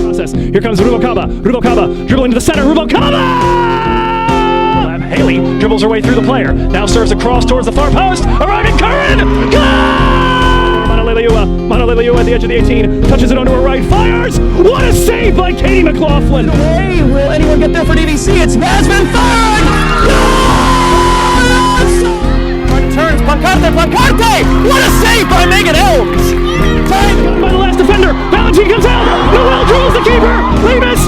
Process. Here comes Rubalcaba. Rubalcaba dribbling to the center. Rubalcaba! Haley dribbles her way through the player. Now serves across towards the far post. Arriving Curran! Goal! Manoliliua at the edge of the 18. Touches it onto her right. Fires! What a save by Katie McLaughlin! Hey, will anyone get there for DVC? It's Yasmin firing! Turns, Plancarte! What a save by Megan Elms! Tied by the last defender. Valentine comes out. Noel drills the keeper. Levis!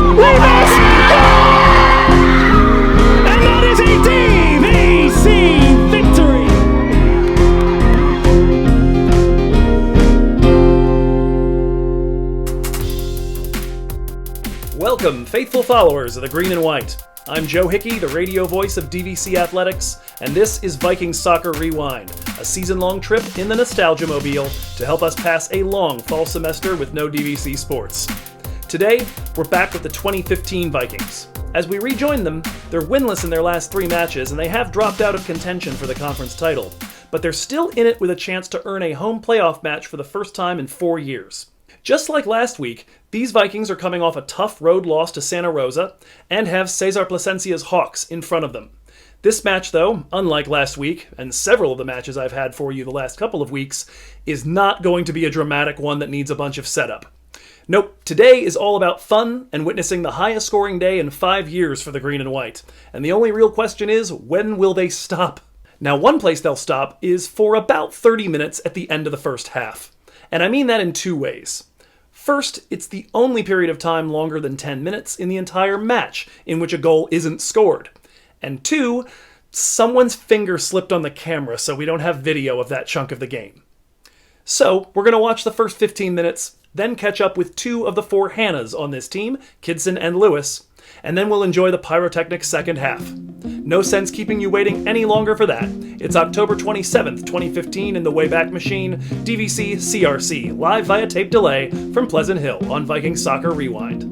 And that is a DVC victory! Welcome, faithful followers of the Green and White. I'm Joe Hickey, the radio voice of DVC Athletics, and this is Vikings Soccer Rewind, a season-long trip in the Nostalgia Mobile to help us pass a long fall semester with no DVC sports. Today, we're back with the 2015 Vikings. As we rejoin them, they're winless in their last 3 matches, and they have dropped out of contention for the conference title, but they're still in it with a chance to earn a home playoff match for the first time in 4 years. Just like last week, these Vikings are coming off a tough road loss to Santa Rosa and have Cesar Plasencia's Hawks in front of them. This match, though, unlike last week, and several of the matches I've had for you the last couple of weeks, is not going to be a dramatic one that needs a bunch of setup. Nope, today is all about fun and witnessing the highest scoring day in 5 years for the Green and White. And the only real question is, when will they stop? Now, one place they'll stop is for about 30 minutes at the end of the first half. And I mean that in 2 ways. First, it's the only period of time longer than 10 minutes in the entire match in which a goal isn't scored. And 2, someone's finger slipped on the camera, so we don't have video of that chunk of the game. So, we're going to watch the first 15 minutes, then catch up with 2 of the 4 Hannahs on this team, Kidson and Lewis, and then we'll enjoy the pyrotechnic second half. No sense keeping you waiting any longer for that. It's October 27th, 2015 in the Wayback Machine, DVC CRC, live via tape delay from Pleasant Hill on Vikings Soccer Rewind.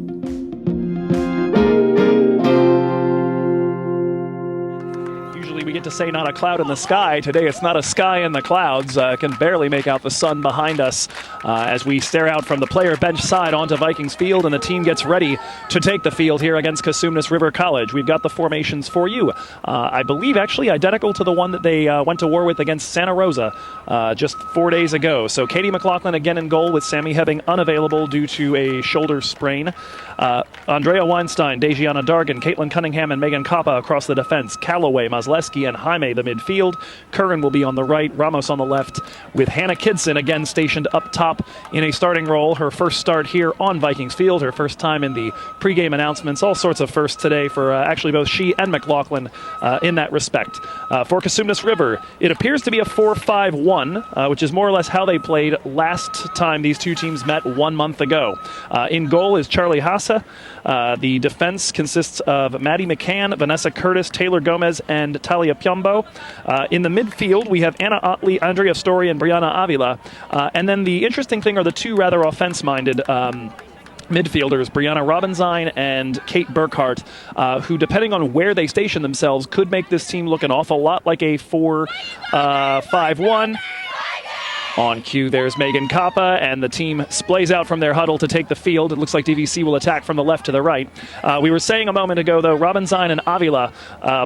We get to say not a cloud in the sky. Today it's not a sky in the clouds. Can barely make out the sun behind us as we stare out from the player bench side onto Vikings field, and the team gets ready to take the field here against Cosumnes River College. We've got the formations for you. I believe actually identical to the one that they went to war with against Santa Rosa just 4 days ago. So Katie McLaughlin again in goal with Sammy Hebbing unavailable due to a shoulder sprain. Andrea Weinstein, Dejiana Dargan, Caitlin Cunningham, and Megan Coppa across the defense. Callaway, Mazleski, and Jaime the midfield. Curran will be on the right, Ramos on the left, with Hannah Kidson again stationed up top in a starting role. Her first start here on Vikings field, her first time in the pregame announcements. All sorts of firsts today for actually both she and McLaughlin in that respect. For Cosumnes River, it appears to be a 4-5-1, which is more or less how they played last time these two teams met 1 month ago. In goal is Charlie Hassa. The defense consists of Maddie McCann, Vanessa Curtis, Taylor Gomez, and Talia Piombo. In the midfield, we have Anna Otley, Andrea Story, and Brianna Avila. And then the interesting thing are the 2 rather offense-minded midfielders, Brianna Robinzine and Kate Burkhart, who, depending on where they station themselves, could make this team look an awful lot like a 4-5-1. On cue, there's Megan Coppa, and the team splays out from their huddle to take the field. It looks like DVC will attack from the left to the right. We were saying a moment ago, though, Robinzine and Avila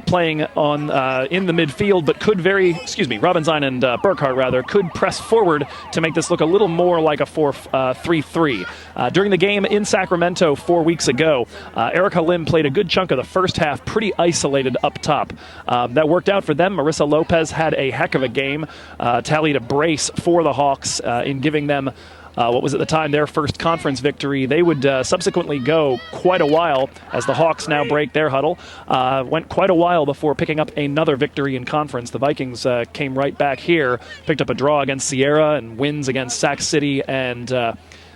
playing on in the midfield, but Robinzine and Burkhart, rather, could press forward to make this look a little more like a 4-3-3. During the game in Sacramento 4 weeks ago, Erica Lim played a good chunk of the first half pretty isolated up top. That worked out for them. Marissa Lopez had a heck of a game, tallied a brace for the Hawks in giving them what was at the time their first conference victory. They would subsequently go quite a while as the Hawks now break their huddle. Went quite a while before picking up another victory in conference. The Vikings came right back here, picked up a draw against Sierra and wins against Sac City and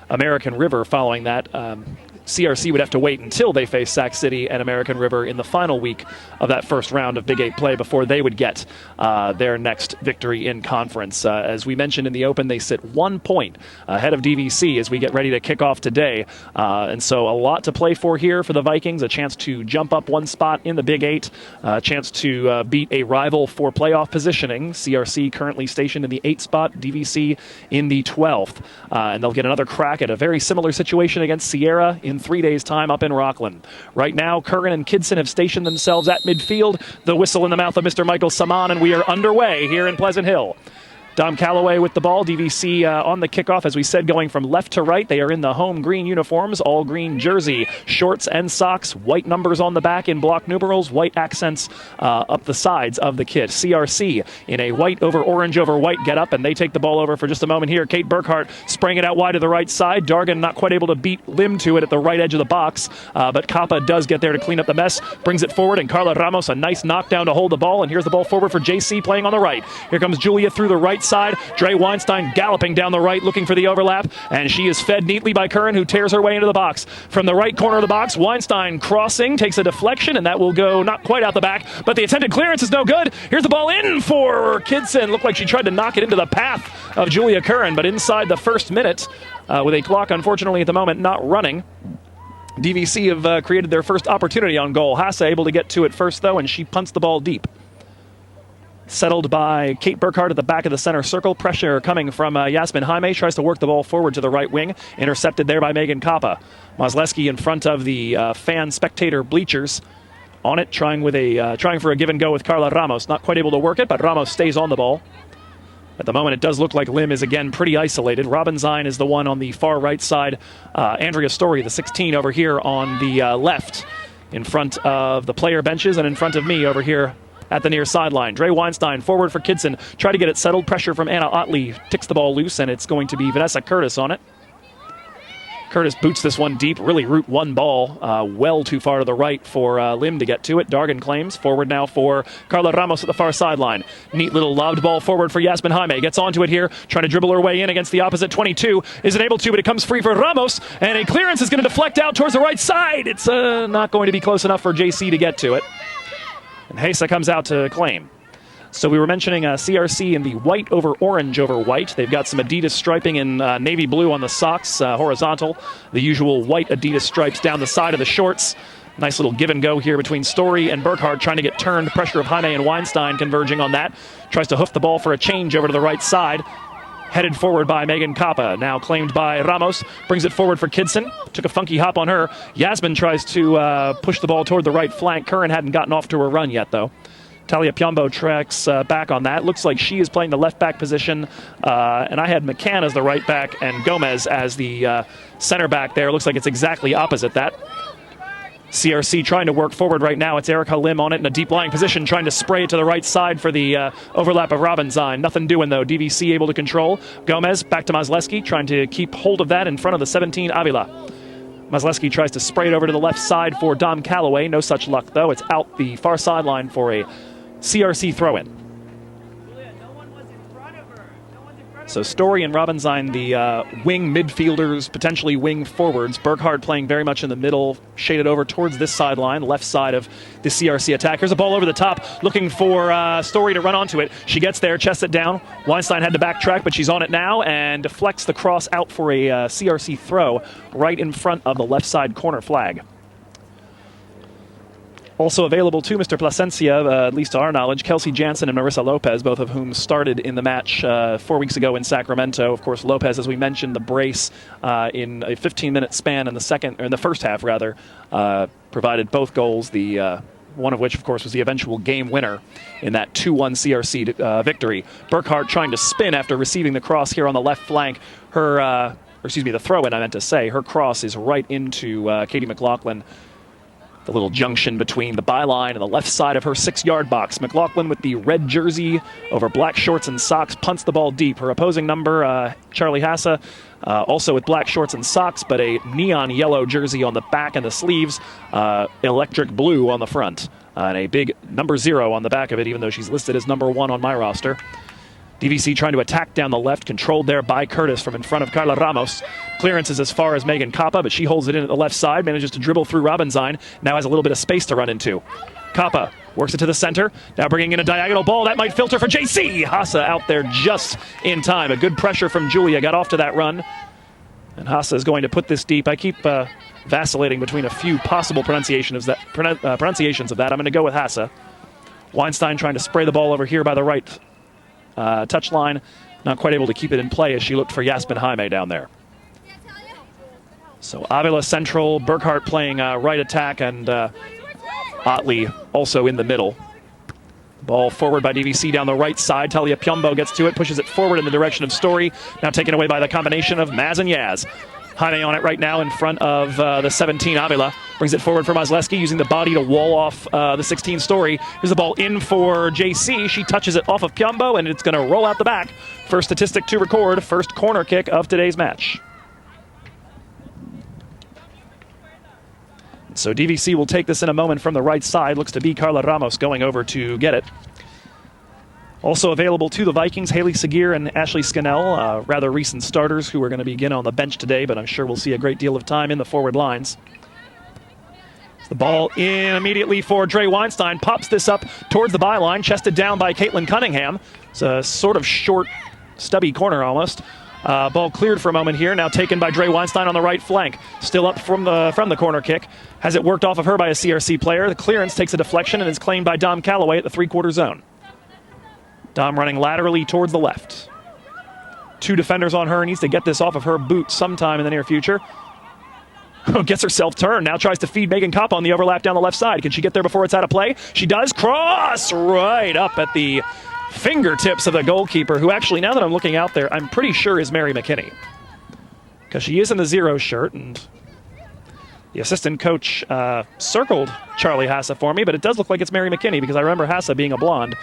American River following that. CRC would have to wait until they face Sac City and American River in the final week of that first round of Big 8 play before they would get their next victory in conference. As we mentioned in the Open, they sit 1 point ahead of DVC as we get ready to kick off today. And so a lot to play for here for the Vikings, a chance to jump up 1 spot in the Big 8, a chance to beat a rival for playoff positioning. CRC currently stationed in the 8th spot, DVC in the 12th. And they'll get another crack at a very similar situation against Sierra in 3 days' time up in Rockland. Right now, Curran and Kidson have stationed themselves at midfield. The whistle in the mouth of Mr. Michael Saman, and we are underway here in Pleasant Hill. Dom Calloway with the ball. DVC on the kickoff, as we said, going from left to right. They are in the home green uniforms, all green jersey, shorts and socks, white numbers on the back in block numerals, white accents up the sides of the kit. CRC in a white over white get up, and they take the ball over for just a moment here. Kate Burkhart spraying it out wide to the right side. Dargan not quite able to beat Lim to it at the right edge of the box, but Kappa does get there to clean up the mess, brings it forward, and Carla Ramos a nice knockdown to hold the ball, and here's the ball forward for JC playing on the right. Here comes Julia through the right side. Dre Weinstein galloping down the right looking for the overlap, and she is fed neatly by Curran, who tears her way into the box. From the right corner of the box, Weinstein crossing, takes a deflection, and that will go not quite out the back, but the attempted clearance is no good. Here's the ball in for Kidson. Looked like she tried to knock it into the path of Julia Curran, but inside the first minute, with a clock unfortunately at the moment not running, DVC have created their first opportunity on goal. Hassa able to get to it first, though, and she punts the ball deep. Settled by Kate Burkhart at the back of the center circle. Pressure coming from Yasmin Jaime. Tries to work the ball forward to the right wing. Intercepted there by Megan Kappa. Mosleski in front of the fan spectator bleachers. On it, trying for a give and go with Carla Ramos. Not quite able to work it, but Ramos stays on the ball. At the moment, it does look like Lim is again pretty isolated. Robinzine is the one on the far right side. Andrea Story, the 16 over here on the left, in front of the player benches and in front of me over here at the near sideline. Dre Weinstein forward for Kidson. Try to get it settled. Pressure from Anna Otley ticks the ball loose, and it's going to be Vanessa Curtis on it. Curtis boots this one deep. Really route one ball well too far to the right for Lim to get to it. Dargan claims. Forward now for Carla Ramos at the far sideline. Neat little lobbed ball forward for Yasmin Jaime. Gets onto it here. Trying to dribble her way in against the opposite 22. Isn't able to, but it comes free for Ramos. And a clearance is going to deflect out towards the right side. It's not going to be close enough for JC to get to it. And Hesa comes out to claim. So we were mentioning CRC in the white over white. They've got some Adidas striping in navy blue on the socks, horizontal. The usual white Adidas stripes down the side of the shorts. Nice little give and go here between Story and Burkhart, trying to get turned. Pressure of Jaime and Weinstein converging on that. Tries to hoof the ball for a change over to the right side. Headed forward by Megan Kappa, now claimed by Ramos. Brings it forward for Kidson. Took a funky hop on her. Yasmin tries to push the ball toward the right flank. Curran hadn't gotten off to her run yet, though. Talia Piombo tracks back on that. Looks like she is playing the left back position. And I had McCann as the right back and Gomez as the center back there. Looks like it's exactly opposite that. CRC trying to work forward right now. It's Erica Lim on it in a deep lying position, trying to spray it to the right side for the overlap of Robinzine. Nothing doing, though. DVC able to control. Gomez back to Mosleski, trying to keep hold of that in front of the 17 Avila. Mosleski tries to spray it over to the left side for Dom Calloway. No such luck, though. It's out the far sideline for a CRC throw-in. So Story and Robinzine, the wing midfielders, potentially wing forwards. Burkhart playing very much in the middle, shaded over towards this sideline, left side of the CRC attack. Here's a ball over the top, looking for Story to run onto it. She gets there, chests it down. Weinstein had to backtrack, but she's on it now and deflects the cross out for a CRC throw right in front of the left side corner flag. Also available to Mr. Plasencia, at least to our knowledge, Kelsey Jansen and Marissa Lopez, both of whom started in the match 4 weeks ago in Sacramento. Of course, Lopez, as we mentioned, the brace in a 15-minute span in the first half, provided both goals. The one of which, of course, was the eventual game winner in that 2-1 CRC victory. Burkhart trying to spin after receiving the cross here on the left flank. The throw-in, I meant to say. Her cross is right into Katie McLaughlin. The little junction between the byline and the left side of her 6-yard box. McLaughlin with the red jersey over black shorts and socks punts the ball deep. Her opposing number, Charlie Hassa, also with black shorts and socks, but a neon yellow jersey on the back and the sleeves, electric blue on the front, and a big number 0 on the back of it, even though she's listed as number 1 on my roster. DVC trying to attack down the left, controlled there by Curtis from in front of Carla Ramos. Clearance is as far as Megan Kappa, but she holds it in at the left side, manages to dribble through Robinzine, now has a little bit of space to run into. Kappa works it to the center, now bringing in a diagonal ball. That might filter for JC. Hassa out there just in time. A good pressure from Julia, got off to that run. And Hassa is going to put this deep. I keep vacillating between a few possible pronunciations of that. I'm going to go with Hassa. Weinstein trying to spray the ball over here by the right touchline. Not quite able to keep it in play as she looked for Yasmin Jaime down there. So Avila central, Burkhart playing right attack, and Otley also in the middle. Ball forward by DVC down the right side. Talia Piombo gets to it, pushes it forward in the direction of Story. Now taken away by the combination of Maz and Yaz. Jaime on it right now in front of the 17 Avila. Brings it forward for Mazleski, using the body to wall off the 16 Story. Here's the ball in for JC. She touches it off of Piombo, and it's going to roll out the back. First statistic to record, first corner kick of today's match. So DVC will take this in a moment from the right side. Looks to be Carla Ramos going over to get it. Also available to the Vikings, Haley Seguir and Ashley Scannell, rather recent starters who are going to begin on the bench today, but I'm sure we'll see a great deal of time in the forward lines. The ball in immediately for Dre Weinstein. Pops this up towards the byline, chested down by Caitlin Cunningham. It's a sort of short, stubby corner almost. Ball cleared for a moment here, now taken by Dre Weinstein on the right flank. Still up from the corner kick. Has it worked off of her by a CRC player. The clearance takes a deflection and is claimed by Dom Calloway at the three-quarter zone. Dom running laterally towards the left. Two defenders on her, needs to get this off of her boot sometime in the near future. Gets herself turned, now tries to feed Megan Kopp on the overlap down the left side. Can she get there before it's out of play? She does. Cross right up at the fingertips of the goalkeeper, who actually, now that I'm looking out there, I'm pretty sure is Mary McKinney. Because she is in the 0 shirt, and the assistant coach circled Charlie Hassa for me, but it does look like it's Mary McKinney because I remember Hassa being a blonde.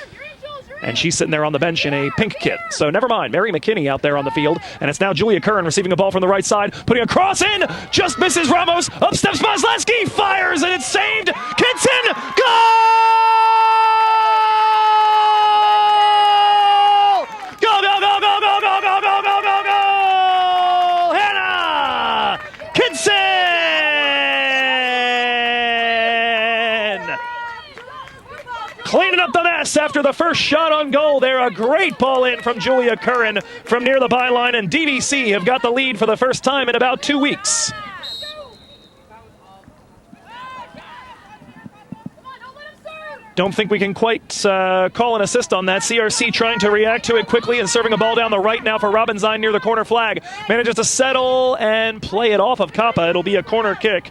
And she's sitting there on the bench in a pink kit. So never mind, Mary McKinney out there on the field. And it's now Julia Curran receiving a ball from the right side, putting a cross in, just misses Ramos. Up steps Mazleski, fires, and it's saved. Kidson, goal! Go, go, go, go, go, go, go, go, go, go, go! Hannah Kidson! Cleaning up the mess after the first shot on goal there. A great ball in from Julia Curran from near the byline, and DVC have got the lead for the first time in about 2 weeks. Don't think we can quite call an assist on that. CRC trying to react to it quickly and serving a ball down the right now for Robinzine near the corner flag. Manages to settle and play it off of Kappa. It'll be a corner kick.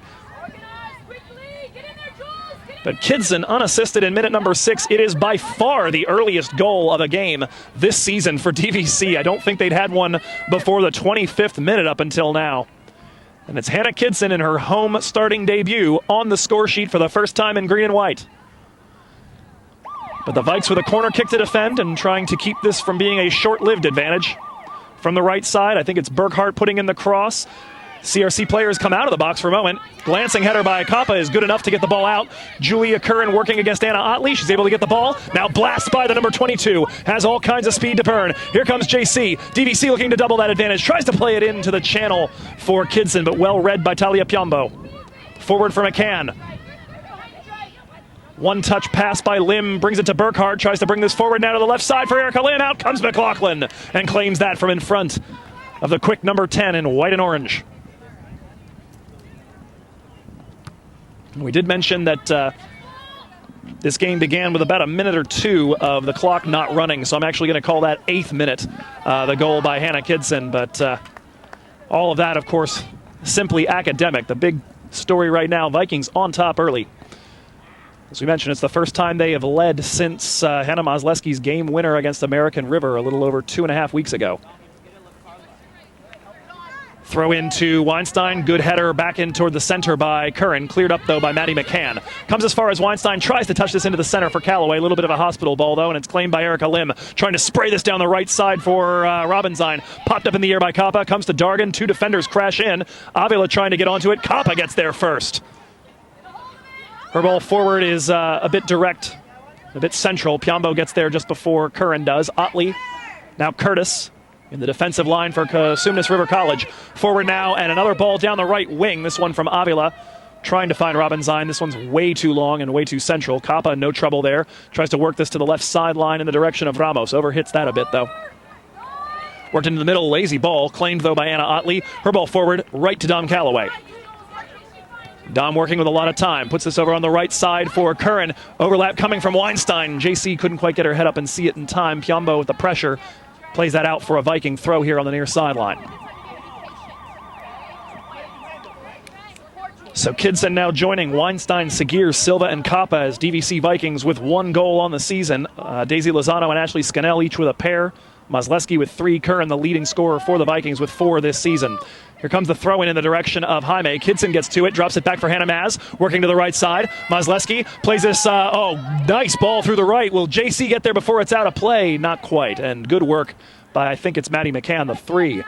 But Kidson unassisted in minute number 6. It is by far the earliest goal of a game this season for DVC. I don't think they'd had one before the 25th minute up until now. And it's Hannah Kidson in her home starting debut on the score sheet for the first time in green and white. But the Vikes with a corner kick to defend and trying to keep this from being a short-lived advantage. From the right side, I think it's Burkhart putting in the cross. CRC players come out of the box for a moment. Glancing header by Kappa is good enough to get the ball out. Julia Curran working against Anna Otley. She's able to get the ball. Now blast by the number 22. Has all kinds of speed to burn. Here comes JC. DVC looking to double that advantage. Tries to play it into the channel for Kidson, but well read by Talia Piombo. Forward for McCann. One touch pass by Lim, brings it to Burkhart. Tries to bring this forward now to the left side for Erica Lim. Out comes McLaughlin and claims that from in front of the quick number 10 in white and orange. We did mention that this game began with about a minute or two of the clock not running, so I'm actually going to call that 8th minute, the goal by Hannah Kidson. But all of that, of course, simply academic. The big story right now, Vikings on top early. As we mentioned, it's the first time they have led since Hannah Mazleski's game winner against American River a little over 2.5 weeks ago. Throw into Weinstein, good header back in toward the center by Curran. Cleared up, though, by Maddie McCann. Comes as far as Weinstein, tries to touch this into the center for Calloway. A little bit of a hospital ball, though, and it's claimed by Erica Lim. Trying to spray this down the right side for Robinzine. Popped up in the air by Kappa. Comes to Dargan. Two defenders crash in. Avila trying to get onto it. Kappa gets there first. Her ball forward is a bit direct, a bit central. Piombo gets there just before Curran does. Otley Now Curtis in the defensive line for Cosumnes River College. Forward now, and another ball down the right wing. This one from Avila, trying to find Robinzine. This one's way too long and way too central. Kappa, no trouble there. Tries to work this to the left sideline in the direction of Ramos. Overhits that a bit, though. Worked into the middle, lazy ball. Claimed, though, by Anna Otley. Her ball forward, right to Dom Calloway. Dom working with a lot of time. Puts this over on the right side for Curran. Overlap coming from Weinstein. JC couldn't quite get her head up and see it in time. Piombo with the pressure. Plays that out for a Viking throw here on the near sideline. So Kidson now joining Weinstein, Seguir, Silva, and Kappa as DVC Vikings with 1 goal on the season. Daisy Lozano and Ashley Scannell each with a pair. Mazleski with 3. Curran, the leading scorer for the Vikings, with 4 this season. Here comes the throw-in the direction of Jaime. Kidson gets to it, drops it back for Hannah Maz, working to the right side. Mazleski plays this, nice ball through the right. Will JC get there before it's out of play? Not quite, and good work by, I think it's Maddie McCann, the 3,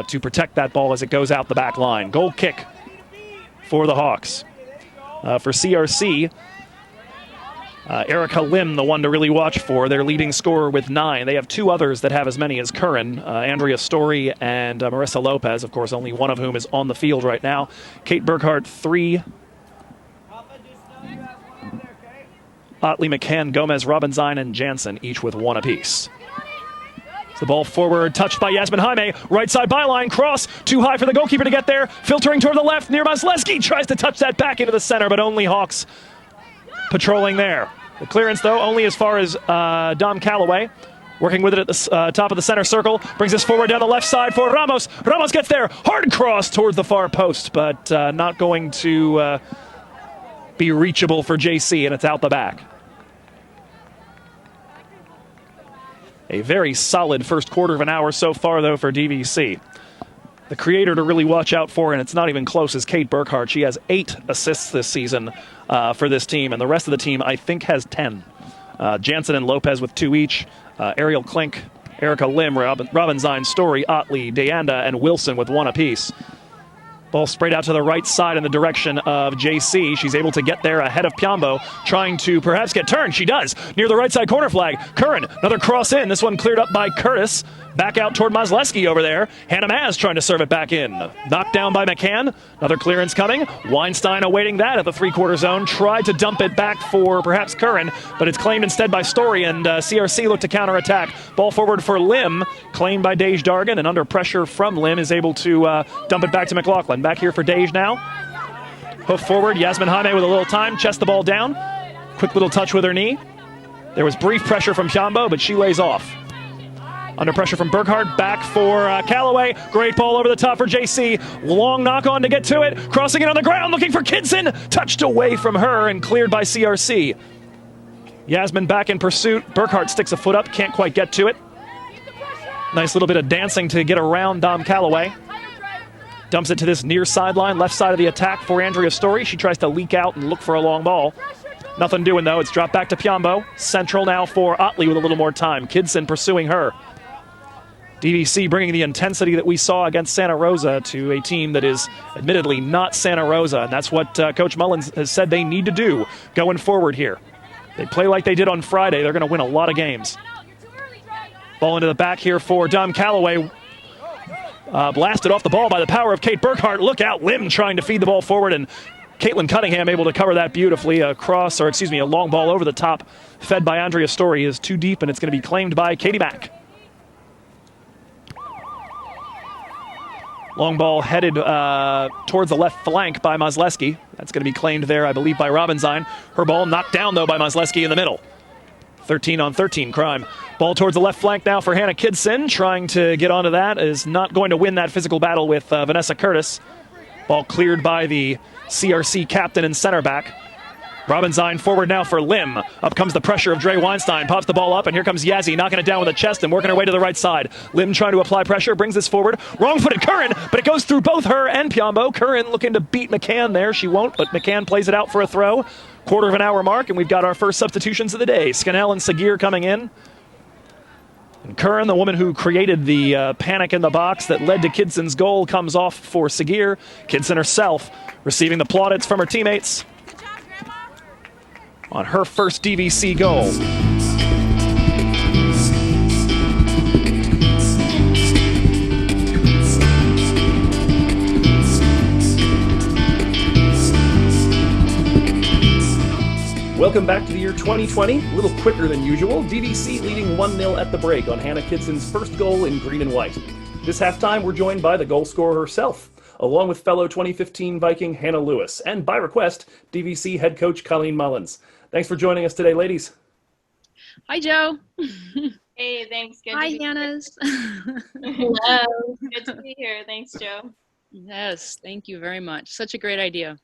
to protect that ball as it goes out the back line. Goal kick for the Hawks. For CRC, Erica Lim, the one to really watch for, their leading scorer with 9. They have 2 others that have as many as Curran, Andrea Story and Marissa Lopez, of course, only one of whom is on the field right now. Kate Burkhart, 3. Otley, McCann, Gomez, Robinzine, and Jansen, each with 1 apiece. The ball forward, touched by Yasmin Jaime. Right side byline, cross, too high for the goalkeeper to get there. Filtering toward the left, near Mazleski, tries to touch that back into the center, but only Hawks patrolling there. The clearance, though, only as far as Dom Calloway. Working with it at the top of the center circle. Brings us forward down the left side for Ramos. Ramos gets there. Hard cross towards the far post, but not going to be reachable for JC, and it's out the back. A very solid first quarter of an hour so far, though, for DVC. The creator to really watch out for, and it's not even close, is Kate Burkhart. She has 8 assists this season for this team, and the rest of the team, I think, has 10. Jansen and Lopez with 2 each. Ariel Klink, Erica Lim, Robinzine, Story, Otley, Deanda, and Wilson with 1 apiece. Ball sprayed out to the right side in the direction of JC. She's able to get there ahead of Piombo, trying to perhaps get turned. She does. Near the right side corner flag. Curran, another cross in. This one cleared up by Curtis. Back out toward Mazleski over there. Hannah Maz trying to serve it back in. Knocked down by McCann. Another clearance coming. Weinstein awaiting that at the 3-quarter zone. Tried to dump it back for perhaps Curran, but it's claimed instead by Story, and CRC looked to counterattack. Ball forward for Lim, claimed by Dej Dargan, and under pressure from Lim is able to dump it back to McLaughlin. Back here for Dej now. Hoof forward, Yasmin Jaime with a little time, chest the ball down. Quick little touch with her knee. There was brief pressure from Piombo, but she lays off. Under pressure from Burkhart, back for Calloway. Great ball over the top for JC. Long knock on to get to it. Crossing it on the ground, looking for Kidson. Touched away from her and cleared by CRC. Yasmin back in pursuit. Burkhart sticks a foot up, can't quite get to it. Nice little bit of dancing to get around Dom Calloway. Dumps it to this near sideline, left side of the attack for Andrea Story. She tries to leak out and look for a long ball. Nothing doing, though. It's dropped back to Piombo. Central now for Otley with a little more time. Kidson pursuing her. DVC bringing the intensity that we saw against Santa Rosa to a team that is admittedly not Santa Rosa, and that's what Coach Mullins has said they need to do going forward here. They play like they did on Friday, they're going to win a lot of games. Ball into the back here for Dom Calloway. Blasted off the ball by the power of Kate Burkhart. Look out, Lim trying to feed the ball forward, and Caitlin Cunningham able to cover that beautifully. A long ball over the top, fed by Andrea Story, is too deep, and it's going to be claimed by Katie Mack. Long ball headed towards the left flank by Mazleski. That's going to be claimed there, I believe, by Robinzine. Her ball knocked down, though, by Mazleski in the middle. 13-on-13 crime. Ball towards the left flank now for Hannah Kidson. Trying to get onto that. Is not going to win that physical battle with Vanessa Curtis. Ball cleared by the CRC captain and center back. Robinzine forward now for Lim. Up comes the pressure of Dre Weinstein. Pops the ball up, and here comes Yazzie knocking it down with a chest and working her way to the right side. Lim trying to apply pressure, brings this forward. Wrong-footed Curran, but it goes through both her and Piombo. Curran looking to beat McCann there. She won't, but McCann plays it out for a throw. Quarter of an hour mark, and we've got our first substitutions of the day. Scannell and Seguir coming in. And Curran, the woman who created the panic in the box that led to Kidson's goal, comes off for Seguir. Kidson herself receiving the plaudits from her teammates on her first DVC goal. Welcome back to the year 2020, a little quicker than usual. DVC leading 1-0 at the break on Hannah Kidson's first goal in green and white. This halftime, we're joined by the goal scorer herself, along with fellow 2015 Viking Hannah Lewis, and by request, DVC head coach Cailin Mullins. Thanks for joining us today, ladies. Hi, Joe. Hey, thanks. Good Hi, to be Hannah's. Hello. Good to be here. Thanks, Joe. Yes, thank you very much. Such a great idea.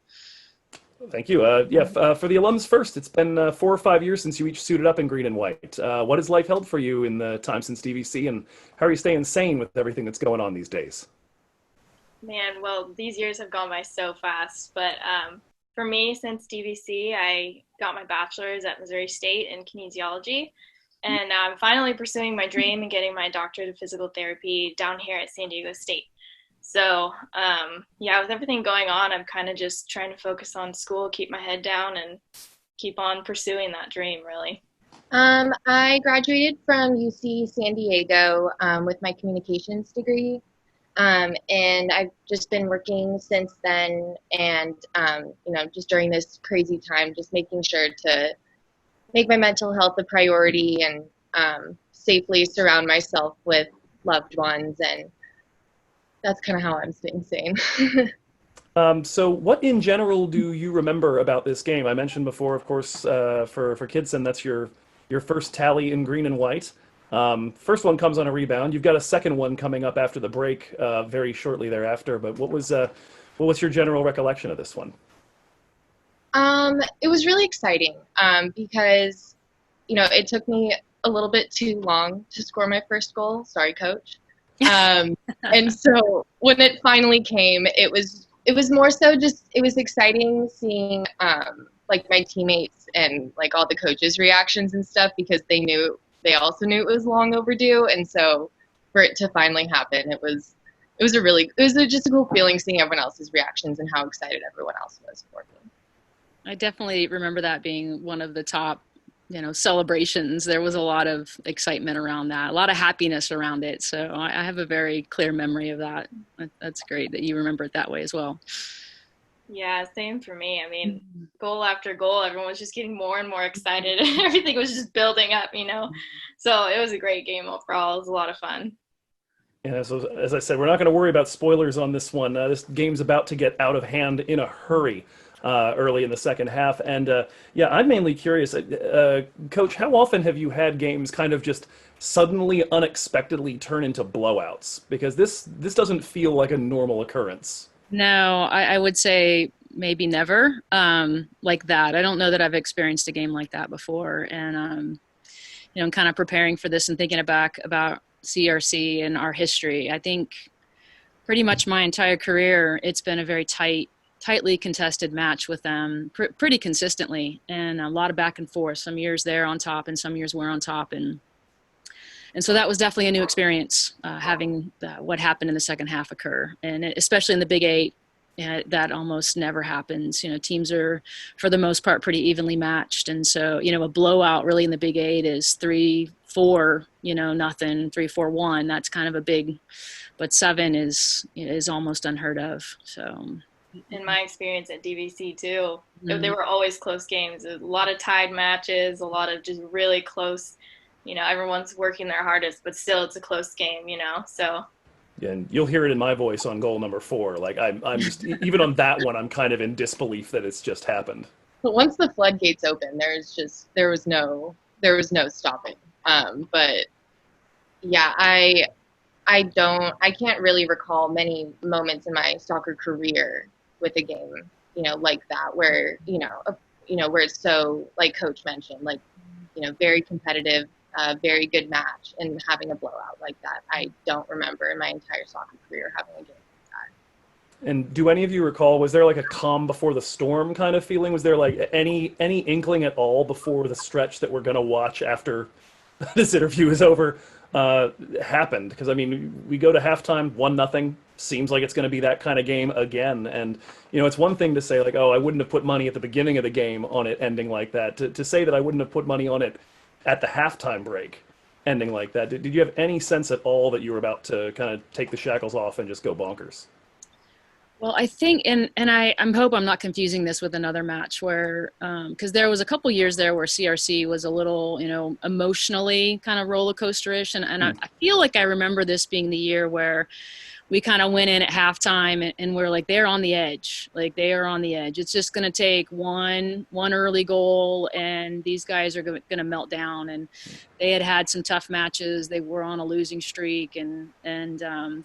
Thank you. For the alums first, it's been 4 or 5 years since you each suited up in green and white. What has life held for you in the time since DVC, and how are you staying sane with everything that's going on these days? Man, well, these years have gone by so fast, but for me, since DVC, I got my bachelor's at Missouri State in kinesiology, and now I'm finally pursuing my dream and getting my doctorate of physical therapy down here at San Diego State. So, with everything going on, I'm kind of just trying to focus on school, keep my head down, and keep on pursuing that dream, really. I graduated from UC San Diego with my communications degree, and I've just been working since then, and, just during this crazy time, just making sure to make my mental health a priority and safely surround myself with loved ones, and that's kind of how I'm staying sane. So what in general do you remember about this game? I mentioned before, of course, for Kidson, that's your first tally in green and white. First one comes on a rebound. You've got a second one coming up after the break very shortly thereafter. But what was your general recollection of this one? It was really exciting because, it took me a little bit too long to score my first goal. Sorry, coach. And so when it finally came, it was more so just, it was exciting seeing my teammates and all the coaches' reactions and stuff, because they also knew it was long overdue. And so for it to finally happen, it was just a cool feeling seeing everyone else's reactions and how excited everyone else was for me. I definitely remember that being one of the top, celebrations. There was a lot of excitement around that, a lot of happiness around it. So I have a very clear memory of that. That's great that you remember it that way as well. Yeah, same for me. I mean, goal after goal, everyone was just getting more and more excited. Everything was just building up, So it was a great game overall. It was a lot of fun. Yeah, so as I said, we're not going to worry about spoilers on this one. This game's about to get out of hand in a hurry early in the second half. And I'm mainly curious, Coach, how often have you had games kind of just suddenly, unexpectedly turn into blowouts? Because this doesn't feel like a normal occurrence. No, I would say maybe never like that. I don't know that I've experienced a game like that before. And, I'm kind of preparing for this and thinking back about CRC and our history. I think pretty much my entire career, it's been a very tightly contested match with them pretty consistently, and a lot of back and forth. Some years they're on top and some years we're on top. And so that was definitely a new experience, having what happened in the second half occur. And especially in the Big 8, that almost never happens. Teams are, for the most part, pretty evenly matched. And so, a blowout really in the Big 8 is 3-4, nothing, 3-4-1. That's kind of a big, but 7 is almost unheard of. So in my experience at DVC too, they were always close games. A lot of tied matches, a lot of just really close, everyone's working their hardest, but still it's a close game, so. Yeah, and you'll hear it in my voice on goal number 4. Like I'm just, even on that one, I'm kind of in disbelief that it's just happened. But once the floodgates open, there was no stopping. But yeah, I can't really recall many moments in my soccer career with a game, like that, where, where it's so, like Coach mentioned, very competitive, very good match, and having a blowout like that. I don't remember in my entire soccer career having a game like that. And do any of you recall, was there like a calm before the storm kind of feeling? Was there like any inkling at all before the stretch that we're going to watch after this interview is over happened? Because, I mean, we go to halftime, 1-0. Seems like it's going to be that kind of game again. And, it's one thing to say, like, oh, I wouldn't have put money at the beginning of the game on it ending like that. To say that I wouldn't have put money on it at the halftime break ending like that. Did you have any sense at all that you were about to kind of take the shackles off and just go bonkers? Well, I think, and I hope I'm not confusing this with another match where, because there was a couple years there where CRC was a little, emotionally kind of roller coasterish, and I feel like I remember this being the year where we kind of went in at halftime and we're like, they're on the edge. Like, they are on the edge. It's just going to take one early goal and these guys are going to melt down. And they had some tough matches. They were on a losing streak and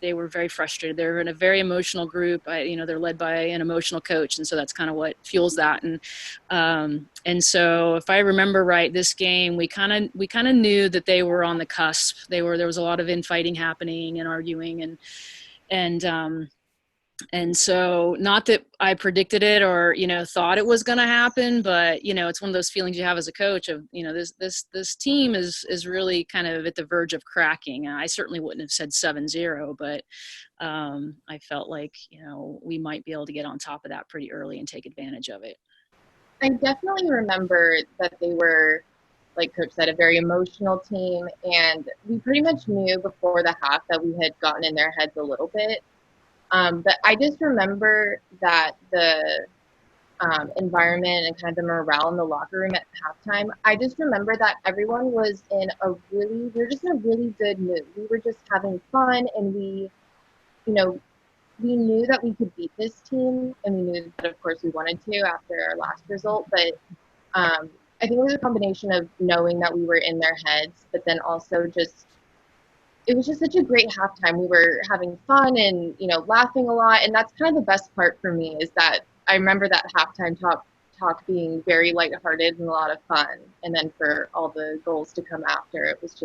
they were very frustrated. They're in a very emotional group. They're led by an emotional coach. And so that's kind of what fuels that. And so if I remember right, this game, we kind of knew that they were on the cusp. There was a lot of infighting happening and arguing and so not that I predicted it or, thought it was going to happen, but, it's one of those feelings you have as a coach of, this team is really kind of at the verge of cracking. I certainly wouldn't have said 7-0, but I felt like, we might be able to get on top of that pretty early and take advantage of it. I definitely remember that they were, like Coach said, a very emotional team, and we pretty much knew before the half that we had gotten in their heads a little bit. But I just remember that the environment and kind of the morale in the locker room at halftime, I just remember that everyone was we were just in a really good mood. We were just having fun, and we knew that we could beat this team, and we knew that, of course, we wanted to after our last result, but I think it was a combination of knowing that we were in their heads, but then also it was just such a great halftime. We were having fun and, laughing a lot. And that's kind of the best part for me is that I remember that halftime talk being very lighthearted and a lot of fun. And then for all the goals to come after, it was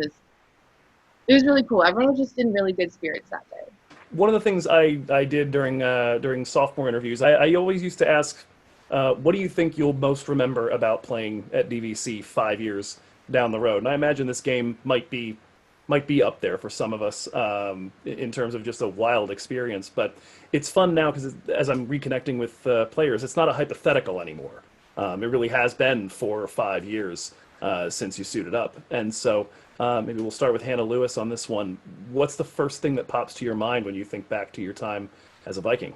really cool. Everyone was just in really good spirits that day. One of the things I did during sophomore interviews, I always used to ask, what do you think you'll most remember about playing at DVC 5 years down the road? And I imagine this game might be up there for some of us in terms of just a wild experience. But it's fun now because as I'm reconnecting with players, it's not a hypothetical anymore. It really has been 4 or 5 years since you suited up. And so maybe we'll start with Hannah Lewis on this one. What's the first thing that pops to your mind when you think back to your time as a Viking?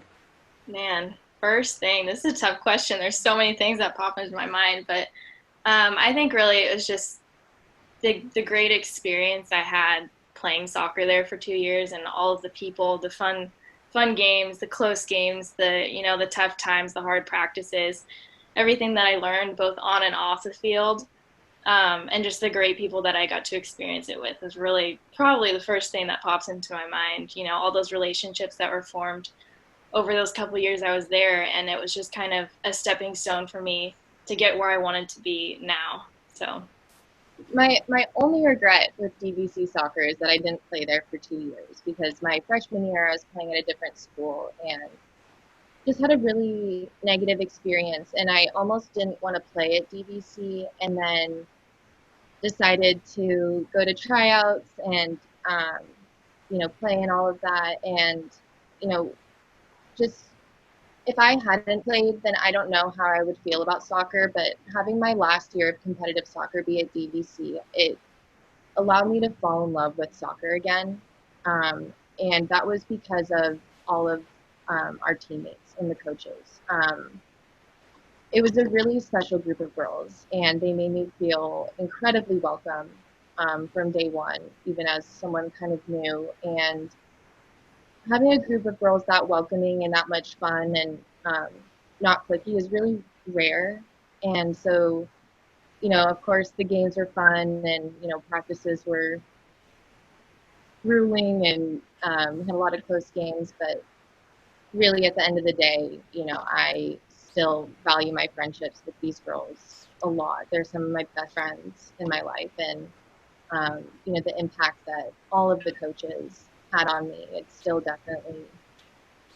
Man, first thing, this is a tough question. There's so many things that pop into my mind, but I think really it was just the great experience I had playing soccer there for 2 years, and all of the people, the fun games, the close games, the tough times, the hard practices, everything that I learned both on and off the field, and just the great people that I got to experience it with was really probably the first thing that pops into my mind. All those relationships that were formed over those couple years I was there, and it was just kind of a stepping stone for me to get where I wanted to be now. So my only regret with DVC soccer is that I didn't play there for 2 years, because my freshman year I was playing at a different school and just had a really negative experience, and I almost didn't want to play at DVC, and then decided to go to tryouts and play in all of that, and just if I hadn't played, then I don't know how I would feel about soccer. But having my last year of competitive soccer be at DVC, it allowed me to fall in love with soccer again. And that was because of all of our teammates and the coaches. It was a really special group of girls, and they made me feel incredibly welcome from day one, even as someone kind of new. And having a group of girls that welcoming and that much fun and not cliquey is really rare. And so, of course, the games were fun, and, practices were grueling, and we had a lot of close games. But really, at the end of the day, I still value my friendships with these girls a lot. They're some of my best friends in my life. And, the impact that all of the coaches had on me, it still definitely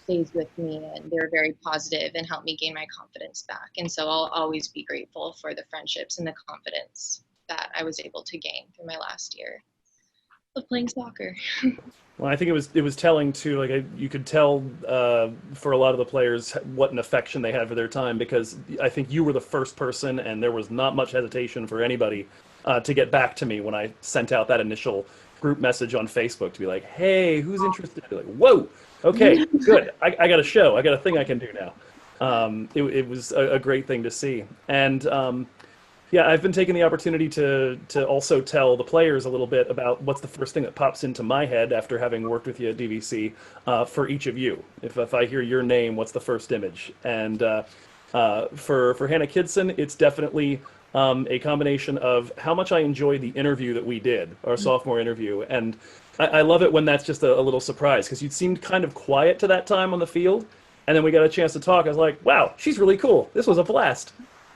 stays with me, and they were very positive and helped me gain my confidence back. And so I'll always be grateful for the friendships and the confidence that I was able to gain through my last year of playing soccer. Well, I think it was telling too. Like you could tell for a lot of the players what an affection they had for their time, because I think you were the first person, and there was not much hesitation for anybody to get back to me when I sent out that initial group message on Facebook to be like, hey, who's interested? Like, whoa, Okay, good. I got a show. I got a thing I can do now. It was a great thing to see. And yeah, I've been taking the opportunity to also tell the players a little bit about what's the first thing that pops into my head after having worked with you at DVC for each of you. If I hear your name, what's the first image? And for Hannah Kidson, it's definitely a combination of how much I enjoyed the interview that we did, our sophomore interview, and I love it when that's just a little surprise because you seemed kind of quiet to that time on the field, and then we got a chance to talk. I was like, wow, she's really cool. This was a blast.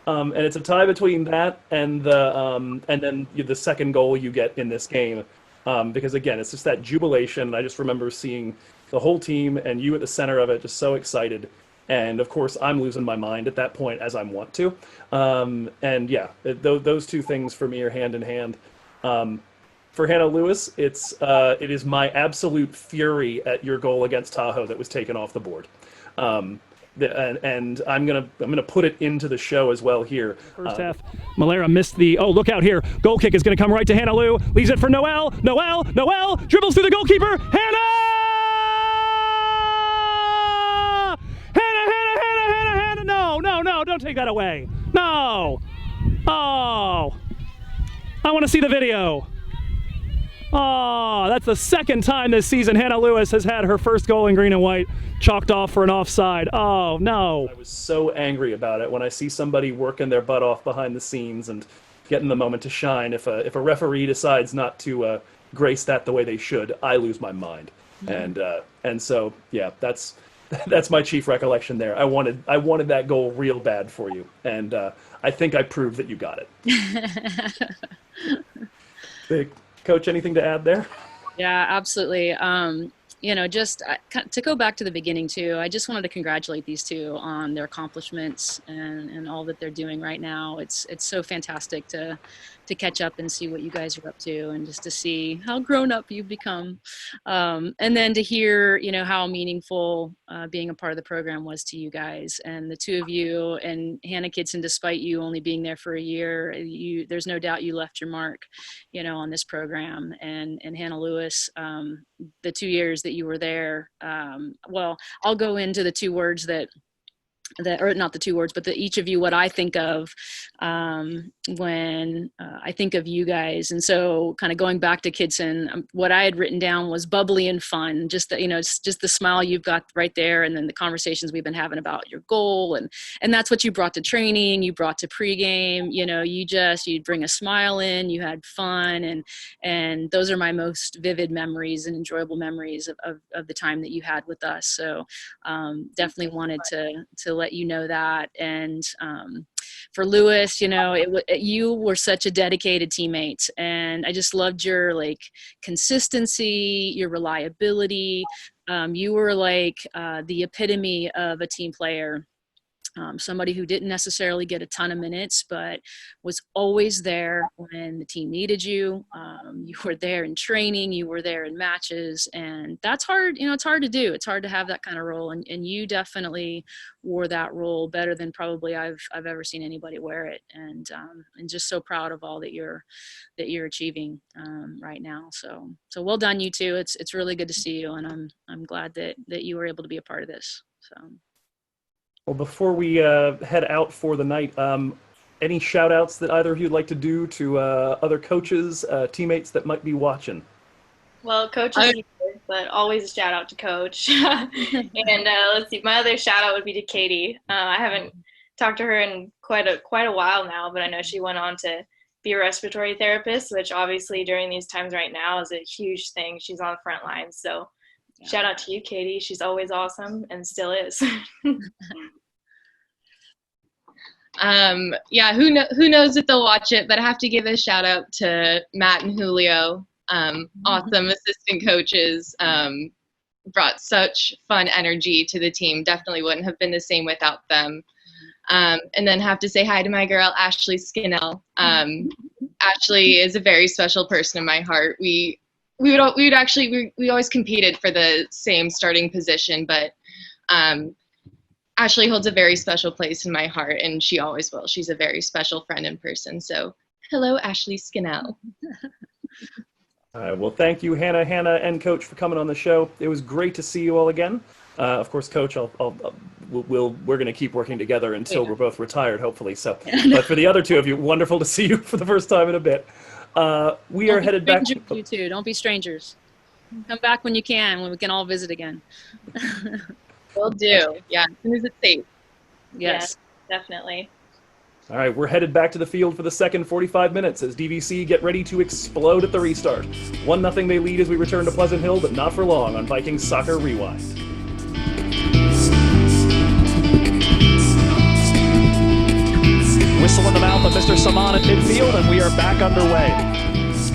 And it's a tie between that and then the second goal you get in this game, because again, it's just that jubilation. I just remember seeing the whole team and you at the center of it, just so excited. And of course, I'm losing my mind at that point, as I want to. And yeah, those two things for me are hand in hand. For Hannah Lewis, it is my absolute fury at your goal against Tahoe that was taken off the board. And I'm gonna put it into the show as well here. First half, Malera missed the, look out here. Goal kick is going to come right to Hannah Lou. Leaves it for Noelle. Noelle dribbles through the goalkeeper. Hannah! Hannah! No, don't take that away. No. Oh. I want to see the video. Oh, that's the second time this season Hannah Lewis has had her first goal in green and white chalked off for an offside. Oh, no. I was so angry about it when I see somebody working their butt off behind the scenes and getting the moment to shine. If a referee decides not to grace that the way they should, I lose my mind. And so, yeah, that's my chief recollection there. I wanted that goal real bad for you, and I think I proved that you got it. Hey, Coach, anything to add there? Yeah, absolutely. Just to go back to the beginning too, I just wanted to congratulate these two on their accomplishments and all that they're doing right now. It's so fantastic to catch up and see what you guys are up to, and just to see how grown up you've become. And then to hear, how meaningful being a part of the program was to you guys, and the two of you, and Hannah Kidson, despite you only being there for a year, there's no doubt you left your mark, on this program. And Hannah Lewis, the 2 years that you were there, I'll go into the two words or not the two words, but each of you, what I think of when I think of you guys. And so kind of going back to Kidson, what I had written down was bubbly and fun, just that, it's just the smile you've got right there. And then the conversations we've been having about your goal. And that's what you brought to training, you brought to pregame, you'd bring a smile in, you had fun. And those are my most vivid memories and enjoyable memories of the time that you had with us. So definitely wanted to let you know that. And for Lewis, you were such a dedicated teammate, and I just loved your consistency, your reliability. You were the epitome of a team player. Somebody who didn't necessarily get a ton of minutes, but was always there when the team needed you. You were there in training, you were there in matches, and that's hard. It's hard to do. It's hard to have that kind of role, and you definitely wore that role better than probably I've ever seen anybody wear it. And just so proud of all that you're achieving right now. So well done, you two. It's really good to see you, and I'm glad that you were able to be a part of this. So. Well, before we head out for the night, any shout-outs that either of you would like to do to other coaches, teammates that might be watching? Well, Coach is here, but always a shout-out to Coach. And let's see, my other shout-out would be to Katie. I haven't talked to her in quite a while now, but I know she went on to be a respiratory therapist, which obviously during these times right now is a huge thing. She's on the front lines, so yeah. Shout out to you, Katie. She's always awesome and still is. Who knows if they'll watch it, but I have to give a shout out to Matt and Julio. Awesome assistant coaches. Brought such fun energy to the team. Definitely wouldn't have been the same without them. And then have to say hi to my girl, Ashley Skinnell. Ashley is a very special person in my heart. We always competed for the same starting position, but Ashley holds a very special place in my heart, and she always will. She's a very special friend in person. So hello, Ashley Skinnell. All right, well, thank you, Hannah, and Coach, for coming on the show. It was great to see you all again. Of course, Coach, we're going to keep working together until we're both retired, hopefully. So, but for the other two of you, wonderful to see you for the first time in a bit. We are headed back. You two, don't be strangers. Come back when you can, when we can all visit again. Will do. Yeah, as soon as it's safe. Yes, definitely. All right, we're headed back to the field for the second 45 minutes as DVC get ready to explode at the restart. 1-0 they lead as we return to Pleasant Hill, but not for long on Vikings Soccer Rewind. Whistle in the mouth of Mr. Saman at midfield, and we are back underway.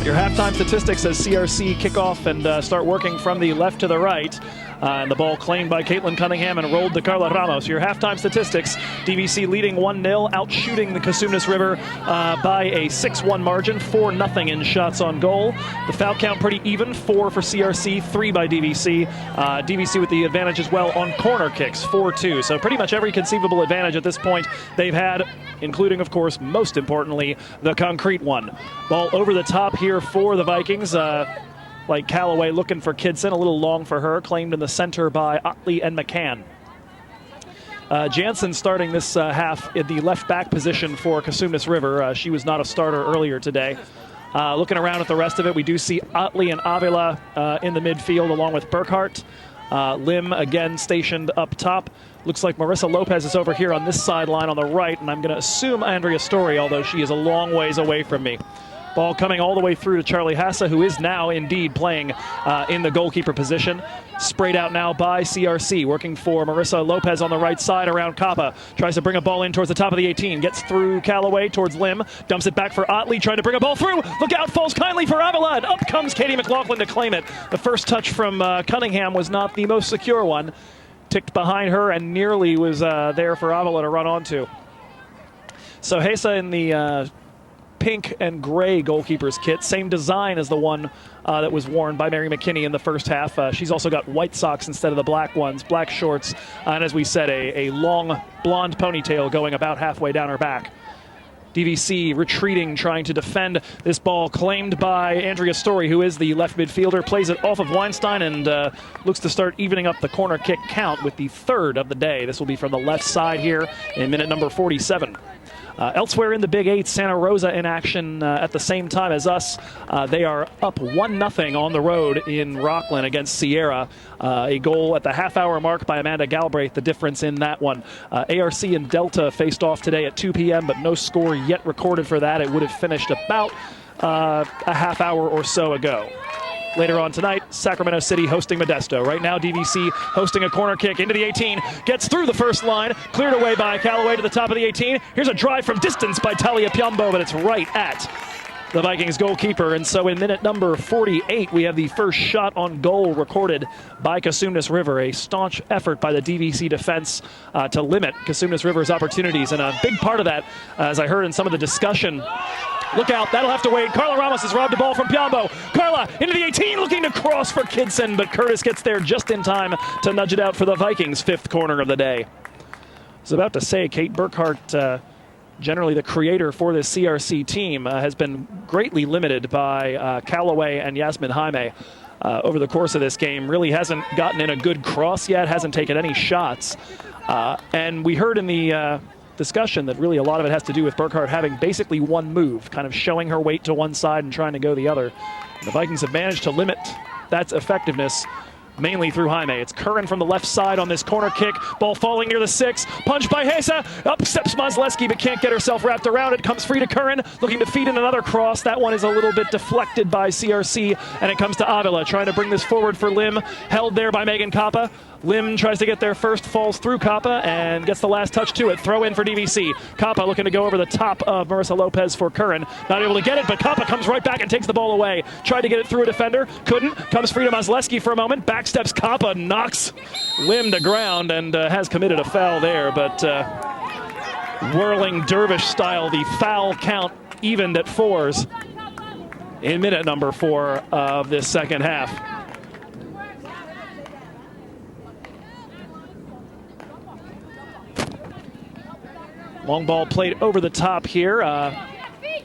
Your halftime statistics as CRC kick off and start working from the left to the right. And the ball claimed by Caitlin Cunningham and rolled to Carla Ramos. Your halftime statistics, DVC leading 1-0, out-shooting the Cosumnes River by a 6-1 margin, 4-0 in shots on goal. The foul count pretty even, 4 for CRC, 3 by DVC. DVC with the advantage as well on corner kicks, 4-2. So pretty much every conceivable advantage at this point they've had, including, of course, most importantly, the concrete one. Ball over the top here for the Vikings. Like Callaway looking for Kidson, a little long for her, claimed in the center by Otley and McCann. Jansen starting this half in the left back position for Cosumnes River. She was not a starter earlier today. Looking around at the rest of it, we do see Otley and Avila in the midfield along with Burkhart. Lim again stationed up top. Looks like Marissa Lopez is over here on this sideline on the right, and I'm going to assume Andrea Story, although she is a long ways away from me. Ball coming all the way through to Charlie Hassa, who is now indeed playing in the goalkeeper position. Sprayed out now by CRC, working for Marissa Lopez on the right side around Kappa. Tries to bring a ball in towards the top of the 18. Gets through Callaway towards Lim. Dumps it back for Otley, trying to bring a ball through. Look out, falls kindly for Avila. And up comes Katie McLaughlin to claim it. The first touch from Cunningham was not the most secure one. Ticked behind her and nearly was there for Avila to run onto. So Hessa in the pink and gray goalkeeper's kit, same design as the one that was worn by Mary McKinney in the first half. She's also got white socks instead of the black ones, black shorts, and as we said, a long blonde ponytail going about halfway down her back. DVC retreating, trying to defend this ball claimed by Andrea Story, who is the left midfielder, plays it off of Weinstein and looks to start evening up the corner kick count with the third of the day. This will be from the left side here in minute number 47. Elsewhere in the Big 8, Santa Rosa in action at the same time as us. They are up 1-0 on the road in Rockland against Sierra. A goal at the half-hour mark by Amanda Galbraith, the difference in that one. ARC and Delta faced off today at 2 p.m., but no score yet recorded for that. It would have finished about a half hour or so ago. Later on tonight, Sacramento City hosting Modesto. Right now, DVC hosting a corner kick into the 18. Gets through the first line, cleared away by Callaway to the top of the 18. Here's a drive from distance by Talia Piombo, but it's right at the Vikings goalkeeper. And so in minute number 48, we have the first shot on goal recorded by Cosumnes River. A staunch effort by the DVC defense to limit Cosumnes River's opportunities. And a big part of that, as I heard in some of the discussion, look out, that'll have to wait. Carla Ramos has robbed the ball from Piombo. Carla into the 18, looking to cross for Kidson, but Curtis gets there just in time to nudge it out for the Vikings' fifth corner of the day. I was about to say, Kate Burkhart, generally the creator for this CRC team, has been greatly limited by Callaway and Yasmin Jaime over the course of this game. Really hasn't gotten in a good cross yet, hasn't taken any shots. And we heard in the discussion that really a lot of it has to do with Burkhart having basically one move, kind of showing her weight to one side and trying to go the other. The Vikings have managed to limit that effectiveness mainly through Jaime. It's Curran from the left side on this corner kick. Ball falling near the 6. Punch by Hesa. Up steps Mazleski, but can't get herself wrapped around it. Comes free to Curran, looking to feed in another cross. That one is a little bit deflected by CRC, and it comes to Avila, trying to bring this forward for Lim. Held there by Megan Kappa. Lim tries to get there first, falls through Kappa, and gets the last touch to it. Throw in for DVC. Kappa looking to go over the top of Marissa Lopez for Curran. Not able to get it, but Kappa comes right back and takes the ball away. Tried to get it through a defender. Couldn't. Comes free to Mazleski for a moment. Backsteps Kappa, knocks Lim to ground, and has committed a foul there. But whirling dervish style, the foul count evened at 4s in minute number 4 of this second half. Long ball played over the top here.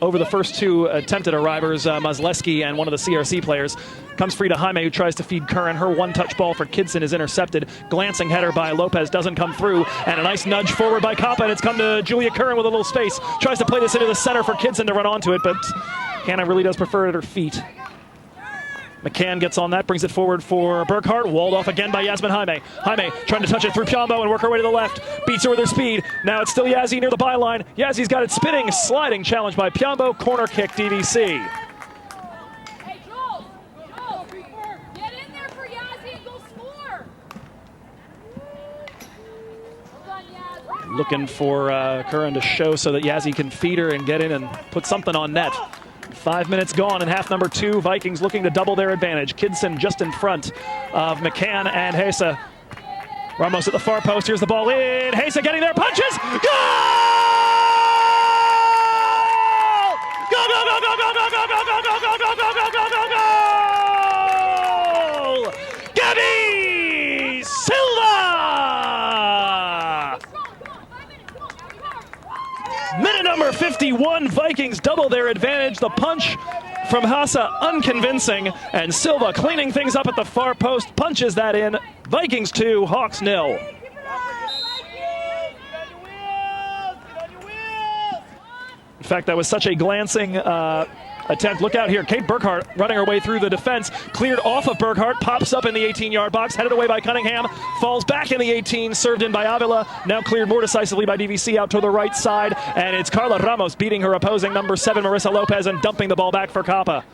over the first two attempted arrivers, Mazleski and one of the CRC players. Comes free to Jaime, who tries to feed Curran. Her one-touch ball for Kidson is intercepted. Glancing header by Lopez doesn't come through. And a nice nudge forward by Kappa, and it's come to Julia Curran with a little space. Tries to play this into the center for Kidson to run onto it, but Hannah really does prefer it at her feet. McCann gets on that, brings it forward for Burkhart. Walled off again by Yasmin Jaime. Jaime trying to touch it through Piombo and work her way to the left. Beats her with her speed. Now it's still Yazzie near the byline. Yazzie's got it spinning, sliding, challenge by Piombo. Corner kick, DVC. Hey, Joel, get in there for Yazzie and go score. Well done, Yazzie. Looking for Curran to show so that Yazzie can feed her and get in and put something on net. 5 minutes gone in half number 2. Vikings looking to double their advantage. Kidson just in front of McCann and Hesa. Ramos at the far post. Here's the ball in. Hesa getting there. Punches. Goal! Go, go, go, go, go, go, go, go, go, go, go, go, go, go, go, go! Gabby Silva! Minute number 51, Vikings double their advantage. The punch from Hasa unconvincing, and Silva cleaning things up at the far post, punches that in. Vikings 2, Hawks 0. In fact, that was such a glancing attempt. Look out here. Kate Burkhart running her way through the defense. Cleared off of Burkhart. Pops up in the 18-yard box. Headed away by Cunningham. Falls back in the 18. Served in by Avila. Now cleared more decisively by DVC out to the right side. And it's Carla Ramos beating her opposing number 7, Marissa Lopez, and dumping the ball back for Kappa.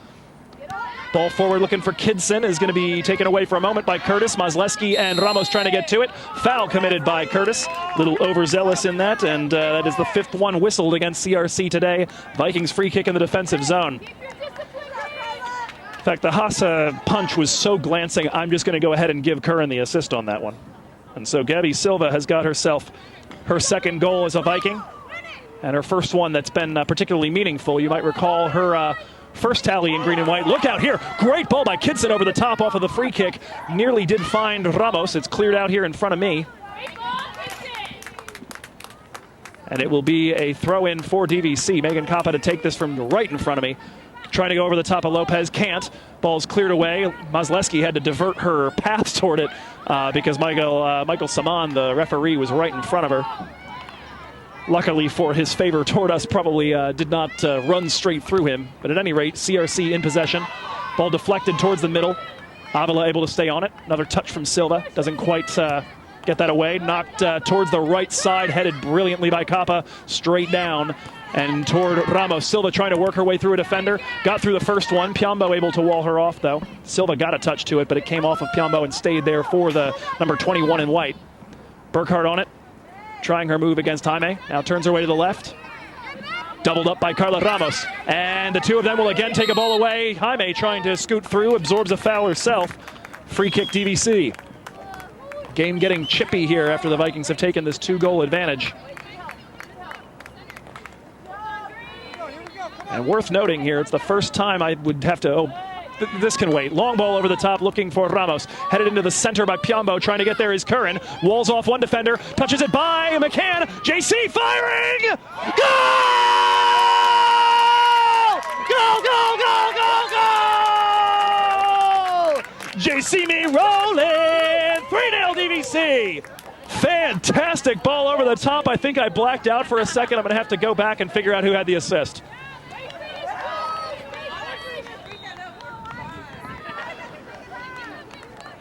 Ball forward looking for Kidson is going to be taken away for a moment by Curtis. Mazleski and Ramos trying to get to it. Foul committed by Curtis. Little overzealous in that, and that is the 5th one whistled against CRC today. Vikings free kick in the defensive zone. In fact, the Hasa punch was so glancing, I'm just going to go ahead and give Curran the assist on that one. And so Gabby Silva has got herself her second goal as a Viking, and her first one that's been particularly meaningful. You might recall her first tally in green and white. Look out here. Great ball by Kidson over the top off of the free kick. Nearly did find Ramos. It's cleared out here in front of me. And it will be a throw-in for DVC. Megan Kappa to take this from right in front of me. Trying to go over the top of Lopez. Can't. Ball's cleared away. Mazleski had to divert her path toward it because Michael Saman, the referee, was right in front of her. Luckily for his favor toward us, probably did not run straight through him. But at any rate, CRC in possession. Ball deflected towards the middle. Avila able to stay on it. Another touch from Silva. Doesn't quite get that away. Knocked towards the right side. Headed brilliantly by Kappa. Straight down and toward Ramos. Silva trying to work her way through a defender. Got through the first one. Piombo able to wall her off, though. Silva got a touch to it, but it came off of Piombo and stayed there for the number 21 in white. Burkhart on it. Trying her move against Jaime. Now turns her way to the left. Doubled up by Carla Ramos. And the two of them will again take a ball away. Jaime trying to scoot through, absorbs a foul herself. Free kick DVC. Game getting chippy here after the Vikings have taken this 2-goal advantage. And worth noting here, it's the first time I would have to... this can wait. Long ball over the top, looking for Ramos. Headed into the center by Piombo. Trying to get there is Curran. Walls off one defender. Touches it by McCann. JC firing! Goal! Goal, goal, goal, goal, goal! JC me rolling! 3-0 DVC! Fantastic ball over the top. I think I blacked out for a second. I'm going to have to go back and figure out who had the assist.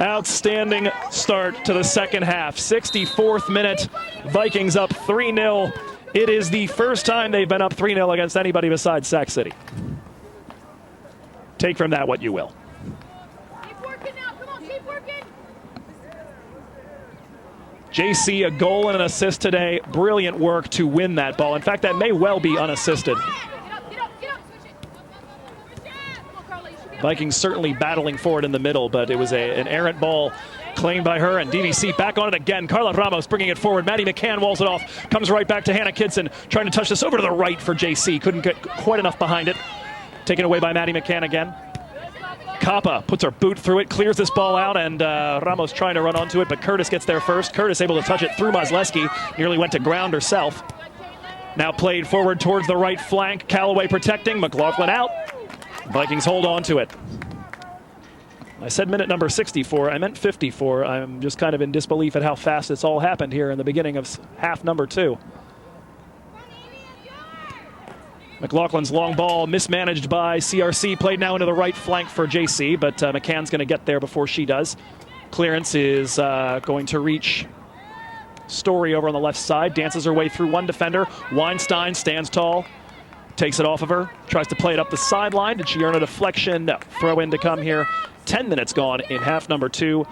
Outstanding start to the second half. 64th minute, Vikings up 3-0. It is the first time they've been up 3-0 against anybody besides Sac City. Take from that what you will. Keep working now. Come on, keep working. JC, a goal and an assist today. Brilliant work to win that ball. In fact, that may well be unassisted. Vikings certainly battling for it in the middle, but it was an errant ball claimed by her, and DVC back on it again. Carla Ramos bringing it forward. Maddie McCann walls it off. Comes right back to Hannah Kidson, trying to touch this over to the right for JC. Couldn't get quite enough behind it. Taken away by Maddie McCann again. Kappa puts her boot through it, clears this ball out, and Ramos trying to run onto it, but Curtis gets there first. Curtis able to touch it through Mazleski. Nearly went to ground herself. Now played forward towards the right flank. Callaway protecting. McLaughlin out. Vikings hold on to it. I said minute number 64. I meant 54. I'm just kind of in disbelief at how fast it's all happened here in the beginning of half number 2. McLaughlin's long ball mismanaged by CRC. Played now into the right flank for JC, but McCann's going to get there before she does. Clearance is going to reach Story over on the left side. Dances her way through one defender. Weinstein stands tall. Takes it off of her. Tries to play it up the sideline. Did she earn a deflection? No. Throw in to come here. 10 minutes gone in half number 2.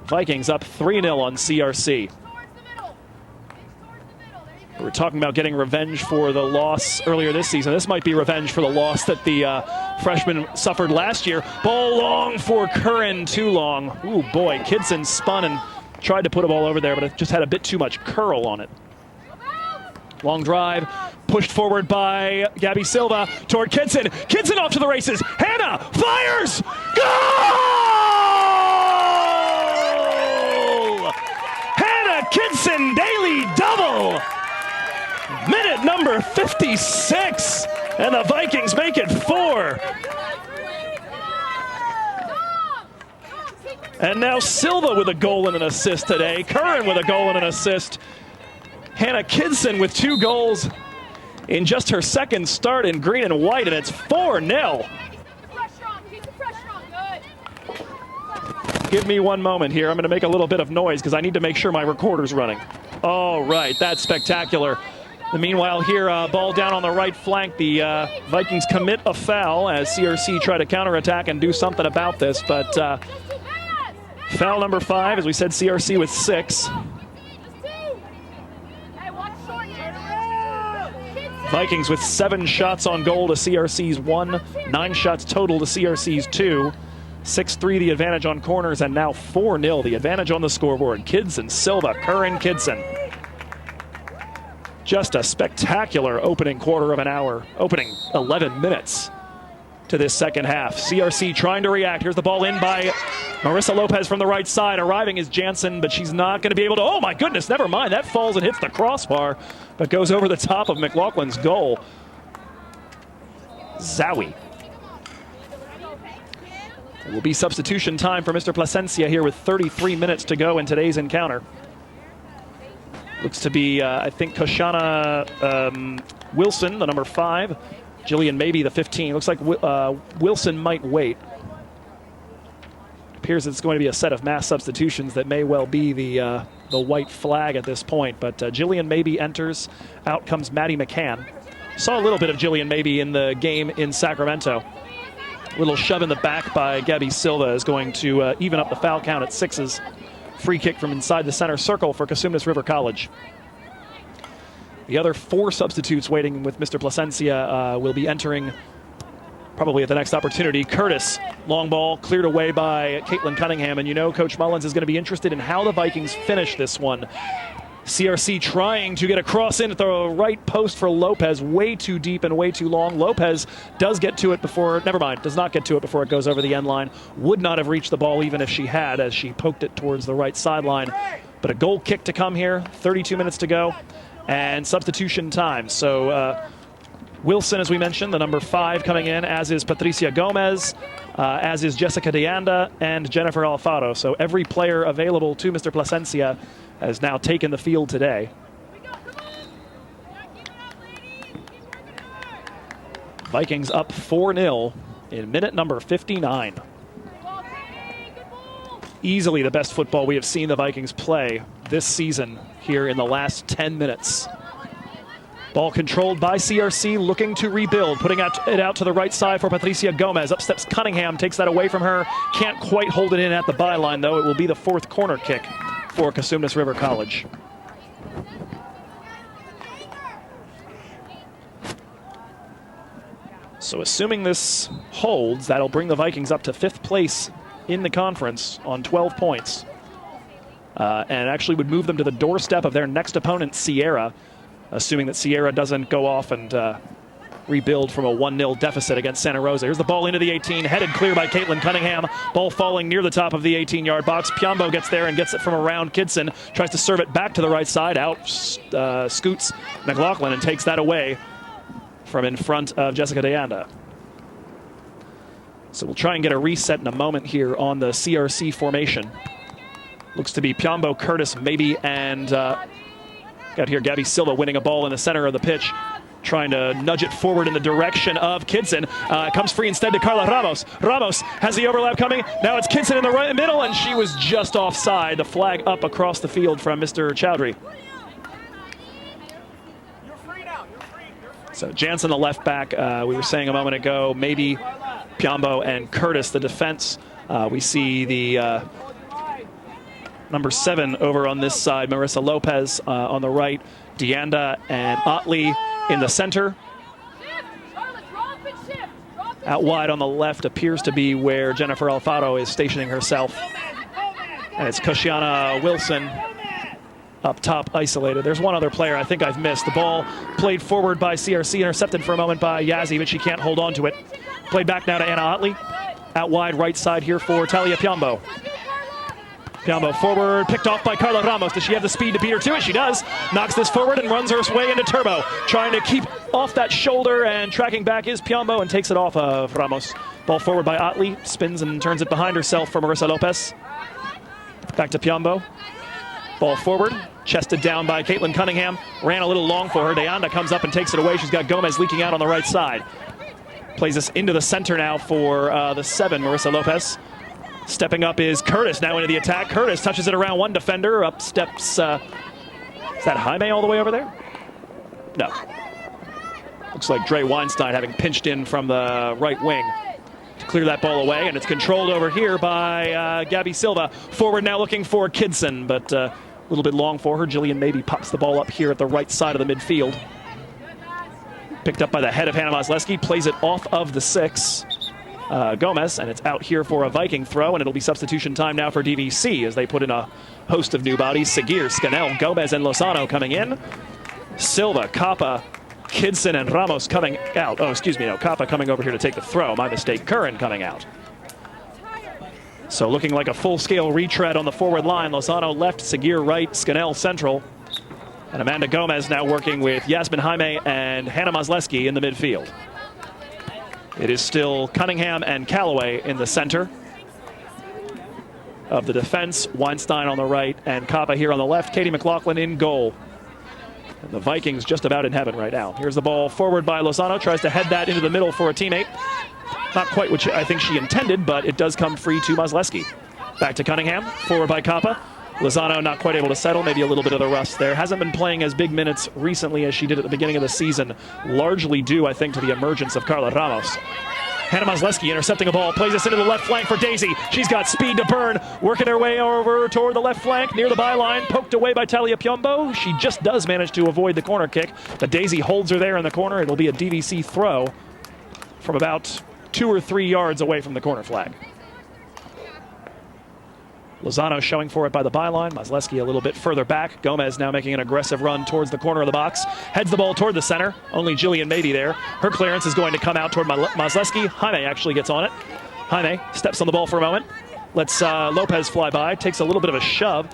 Vikings up 3-0 on CRC. We were talking about getting revenge for the loss earlier this season. This might be revenge for the loss that the freshman suffered last year. Ball long for Curran, too long. Ooh, boy, Kidson spun and tried to put a ball over there, but it just had a bit too much curl on it. Long drive, pushed forward by Gabby Silva toward Kidson. Kidson off to the races. Hannah fires! Goal! Hannah Kidson daily double! Minute number 56, and the Vikings make it 4. And now Silva with a goal and an assist today. Curran with a goal and an assist. Hannah Kidson with 2 goals in just her second start in green and white, and it's 4-0. Give me one moment here. I'm going to make a little bit of noise because I need to make sure my recorder's running. Oh, right. That's spectacular. Meanwhile, here, ball down on the right flank. The Vikings commit a foul as CRC try to counterattack and do something about this. But foul number 5, as we said, CRC with 6. Vikings with 7 shots on goal to CRC's 1. 9 shots total to CRC's 2. 6-3 the advantage on corners, and now 4-0 the advantage on the scoreboard. Kidson, Silva, Curran, Kidson. Just a spectacular opening quarter of an hour, opening 11 minutes to this second half. CRC trying to react. Here's the ball in by Marissa Lopez from the right side. Arriving is Jansen, but she's not going to be able to. Oh my goodness, never mind. That falls and hits the crossbar, but goes over the top of McLaughlin's goal. Zowie. It will be substitution time for Mr. Plasencia here with 33 minutes to go in today's encounter. Looks to be, I think, Koshana Wilson, the number 5. Jillian Maybe, the 15. Looks like Wilson might wait. Appears it's going to be a set of mass substitutions that may well be the white flag at this point. But Jillian Maybe enters. Out comes Maddie McCann. Saw a little bit of Jillian Maybe in the game in Sacramento. A little shove in the back by Gabby Silva is going to even up the foul count at 6s. Free kick from inside the center circle for Cosumnes River College. The other 4 substitutes waiting with Mr. Plasencia will be entering probably at the next opportunity. Curtis, long ball, cleared away by Caitlin Cunningham. And you know Coach Mullins is going to be interested in how the Vikings finish this one. CRC trying to get a cross in at the right post for Lopez. Way too deep and way too long. Lopez does get to it before, never mind, does not get to it before it goes over the end line. Would not have reached the ball even if she had, as she poked it towards the right sideline. But a goal kick to come here, 32 minutes to go, and substitution time. So Wilson, as we mentioned, the number 5 coming in, as is Patricia Gomez, as is Jessica Deanda, and Jennifer Alfaro. So every player available to Mr. Plasencia has now taken the field today. Vikings up 4-0 in minute number 59. Easily the best football we have seen the Vikings play this season here in the last 10 minutes. Ball controlled by CRC, looking to rebuild, putting it out to the right side for Patricia Gomez. Up steps Cunningham, takes that away from her. Can't quite hold it in at the byline, though. It will be the 4th corner kick for Cosumnes River College. So assuming this holds, that'll bring the Vikings up to 5th place in the conference on 12 points. And actually would move them to the doorstep of their next opponent, Sierra, assuming that Sierra doesn't go off and rebuild from a 1-0 deficit against Santa Rosa. Here's the ball into the 18, headed clear by Caitlin Cunningham. Ball falling near the top of the 18-yard box. Piombo gets there and gets it from around Kidson. Tries to serve it back to the right side. Out scoots McLaughlin and takes that away from in front of Jessica DeAnda. So we'll try and get a reset in a moment here on the CRC formation. Looks to be Piombo, Curtis, maybe, and got here Gabby Silva winning a ball in the center of the pitch, trying to nudge it forward in the direction of Kidson. Comes free instead to Carla Ramos. Ramos has the overlap coming. Now it's Kidson in the right middle, and she was just offside. The flag up across the field from Mr. Chowdhury. So Jansen, the left back, we were saying a moment ago, maybe Piombo and Curtis, the defense. We see the number 7 over on this side, Marissa Lopez on the right, DeAnda and Otley in the center. Out wide on the left appears to be where Jennifer Alfaro is stationing herself. And it's Koshiana Wilson up top, isolated. There's one other player I think I've missed. The ball played forward by CRC, intercepted for a moment by Yazzie, but she can't hold on to it. Played back now to Anna Otley. Out wide right side here for Talia Piombo. Piombo forward, picked off by Carla Ramos. Does she have the speed to beat her to it? She does. Knocks this forward and runs her way into Turbo. Trying to keep off that shoulder, and tracking back is Piombo and takes it off of Ramos. Ball forward by Otley. Spins and turns it behind herself for Marissa Lopez. Back to Piombo. Ball forward, chested down by Caitlin Cunningham. Ran a little long for her. DeAnda comes up and takes it away. She's got Gomez leaking out on the right side. Plays this into the center now for the 7, Marissa Lopez. Stepping up is Curtis now into the attack. Curtis touches it around one defender. Up steps, is that Jaime all the way over there? No. Looks like Dre Weinstein having pinched in from the right wing to clear that ball away. And it's controlled over here by Gabby Silva. Forward now looking for Kidson, but a little bit long for her. Jillian maybe pops the ball up here at the right side of the midfield. Picked up by the head of Hannah Masleski. Plays it off of the 6. Gomez, and it's out here for a Viking throw, and it'll be substitution time now for DVC as they put in a host of new bodies. Seguir, Scannell, Gomez, and Lozano coming in. Silva, Kappa, Kidson, and Ramos coming out. Oh, excuse me, no, Kappa coming over here to take the throw. My mistake. Curran coming out. So looking like a full-scale retread on the forward line. Lozano left, Seguir right, Scannell central. And Amanda Gomez now working with Yasmin Jaime and Hannah Masleski in the midfield. It is still Cunningham and Callaway in the center of the defense. Weinstein on the right and Kappa here on the left. Katie McLaughlin in goal. And the Vikings just about in heaven right now. Here's the ball forward by Lozano. Tries to head that into the middle for a teammate. Not quite what I think she intended, but it does come free to Masleski. Back to Cunningham. Forward by Kappa. Lozano not quite able to settle, maybe a little bit of the rust there. Hasn't been playing as big minutes recently as she did at the beginning of the season, largely due, I think, to the emergence of Carla Ramos. Hannah Masleski intercepting a ball, plays this into the left flank for Daisy. She's got speed to burn, working her way over toward the left flank, near the byline, poked away by Talia Piombo. She just does manage to avoid the corner kick, but Daisy holds her there in the corner. It'll be a DVC throw from about 2 or 3 yards away from the corner flag. Lozano showing for it by the byline. Masleski a little bit further back. Gomez now making an aggressive run towards the corner of the box. Heads the ball toward the center. Only Jillian Mabey there. Her clearance is going to come out toward Masleski. Jaime actually gets on it. Jaime steps on the ball for a moment. Lets Lopez fly by. Takes a little bit of a shove.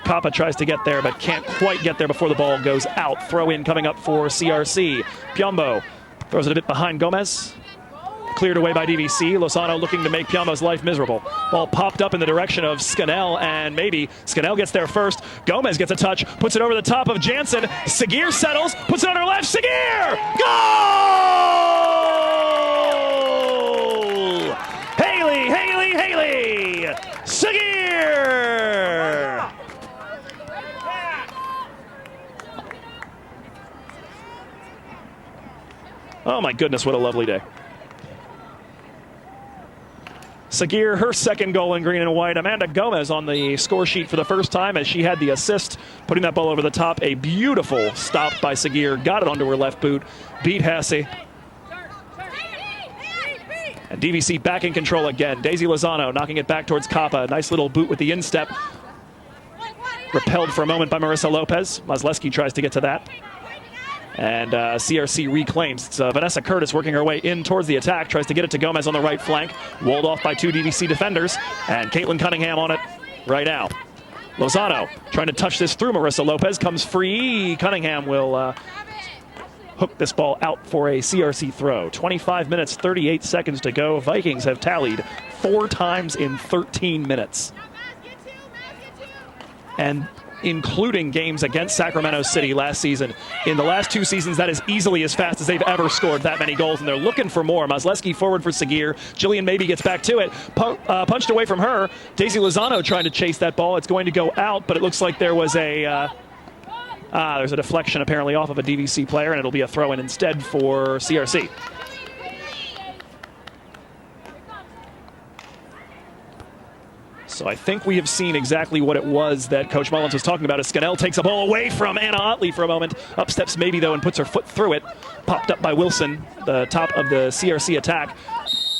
Kappa tries to get there, but can't quite get there before the ball goes out. Throw in coming up for CRC. Piombo throws it a bit behind Gomez. Cleared away by DVC. Lozano looking to make Piombo's life miserable. Ball popped up in the direction of Scannell, and maybe Scannell gets there first. Gomez gets a touch, puts it over the top of Jansen. Seguir settles, puts it on her left. Seguir! Goal! Haley! Seguir! Oh my goodness, what a lovely day. Seguir, her second goal in green and white. Amanda Gomez on the score sheet for the first time as she had the assist, putting that ball over the top. A beautiful stop by Seguir. Got it onto her left boot. Beat Hasse. And DVC back in control again. Daisy Lozano knocking it back towards Kappa. Nice little boot with the instep. Repelled for a moment by Marissa Lopez. Masleski tries to get to that. And CRC reclaims. It's Vanessa Curtis working her way in towards the attack. Tries to get it to Gomez on the right flank. Walled off by 2 DVC defenders. And Caitlin Cunningham on it right now. Lozano trying to touch this through Marissa Lopez. Comes free. Cunningham will hook this ball out for a CRC throw. 25 minutes, 38 seconds to go. Vikings have tallied 4 times in 13 minutes. And including games against Sacramento City last season. In the last 2 seasons, that is easily as fast as they've ever scored that many goals, and they're looking for more. Mazleski forward for Segir. Jillian Maybe gets back to it. Punched away from her. Daisy Lozano trying to chase that ball. It's going to go out, but it looks like there was there's a deflection apparently off of a DVC player, and it'll be a throw-in instead for CRC. So I think we have seen exactly what it was that Coach Mullins was talking about as Scannell takes a ball away from Anna Otley for a moment. Up steps Maybe, though, and puts her foot through it. Popped up by Wilson, the top of the CRC attack.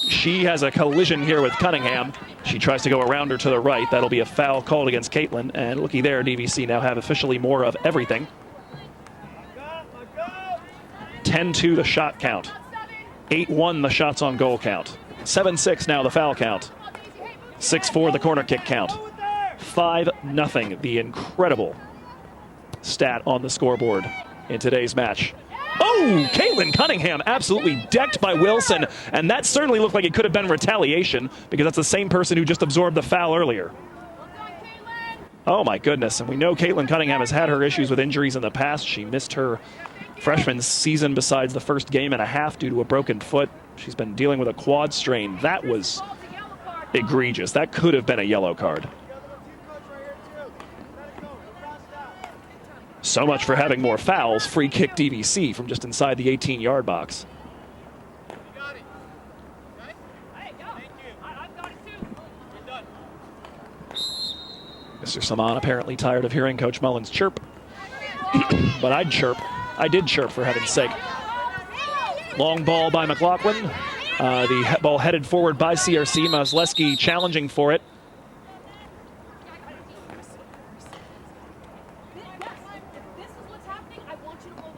She has a collision here with Cunningham. She tries to go around her to the right. That'll be a foul called against Caitlin. And looky there, DVC now have officially more of everything. 10-2 the shot count. 8-1 the shots on goal count. 7-6 now the foul count. 6-4 the corner kick count. 5-0 the incredible stat on the scoreboard in today's match. Oh, Caitlin Cunningham absolutely decked by Wilson, and that certainly looked like it could have been retaliation because that's the same person who just absorbed the foul earlier. Oh my goodness, and we know Caitlin Cunningham has had her issues with injuries in the past. She missed her freshman season besides the first game and a half due to a broken foot. She's been dealing with a quad strain. That was egregious. That could have been a yellow card. So much for having more fouls. Free kick DVC from just inside the 18-yard box. Mr. Saman apparently tired of hearing Coach Mullins chirp. But I'd chirp. I did chirp, for heaven's sake. Long ball by McLaughlin. The ball headed forward by CRC. Mazleski challenging for it.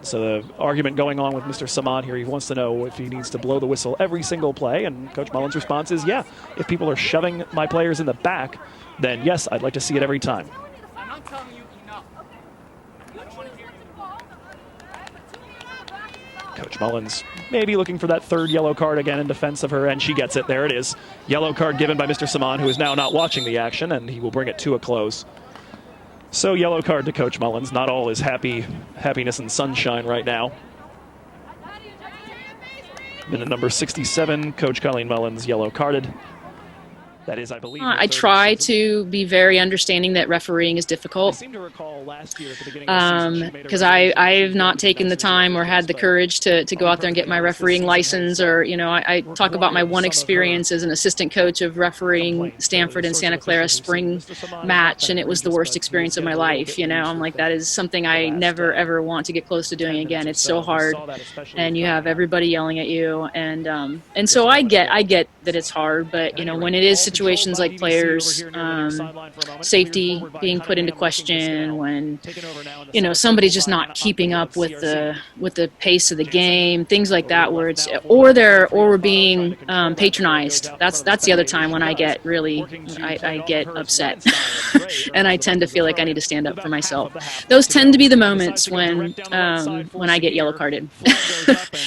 So the argument going on with Mr. Saman here, he wants to know if he needs to blow the whistle every single play, and Coach Mullins' response is, yeah, if people are shoving my players in the back, then yes, I'd like to see it every time. I'm not telling you enough. I don't want to hear you. Coach Mullins maybe looking for that 3rd yellow card again in defense of her, and she gets it. There it is. Yellow card given by Mr. Saman, who is now not watching the action, and he will bring it to a close. So yellow card to Coach Mullins. Not all is happiness and sunshine right now. Minute number 67, Coach Cailin Mullins yellow carded. That is, I believe. I try to be very understanding that refereeing is difficult. I seem to recall last year at the beginning of the season, because I've not taken the time or had the courage to go out there and get my refereeing license, or I talk about my one experience as an assistant coach of refereeing Stanford and Santa Clara spring match, and it was the worst experience of my life. I'm like, that is something I never ever want to get close to doing again. It's so hard, and you have everybody yelling at you, and so I get that it's hard, but when it is situations like players' safety being put into question, when somebody's just not keeping up with the pace of the game, things like that, where it's or we're being patronized. That's the other time when I get I get upset, and I tend to feel like I need to stand up for myself. Those tend to be the moments when I get yellow carded,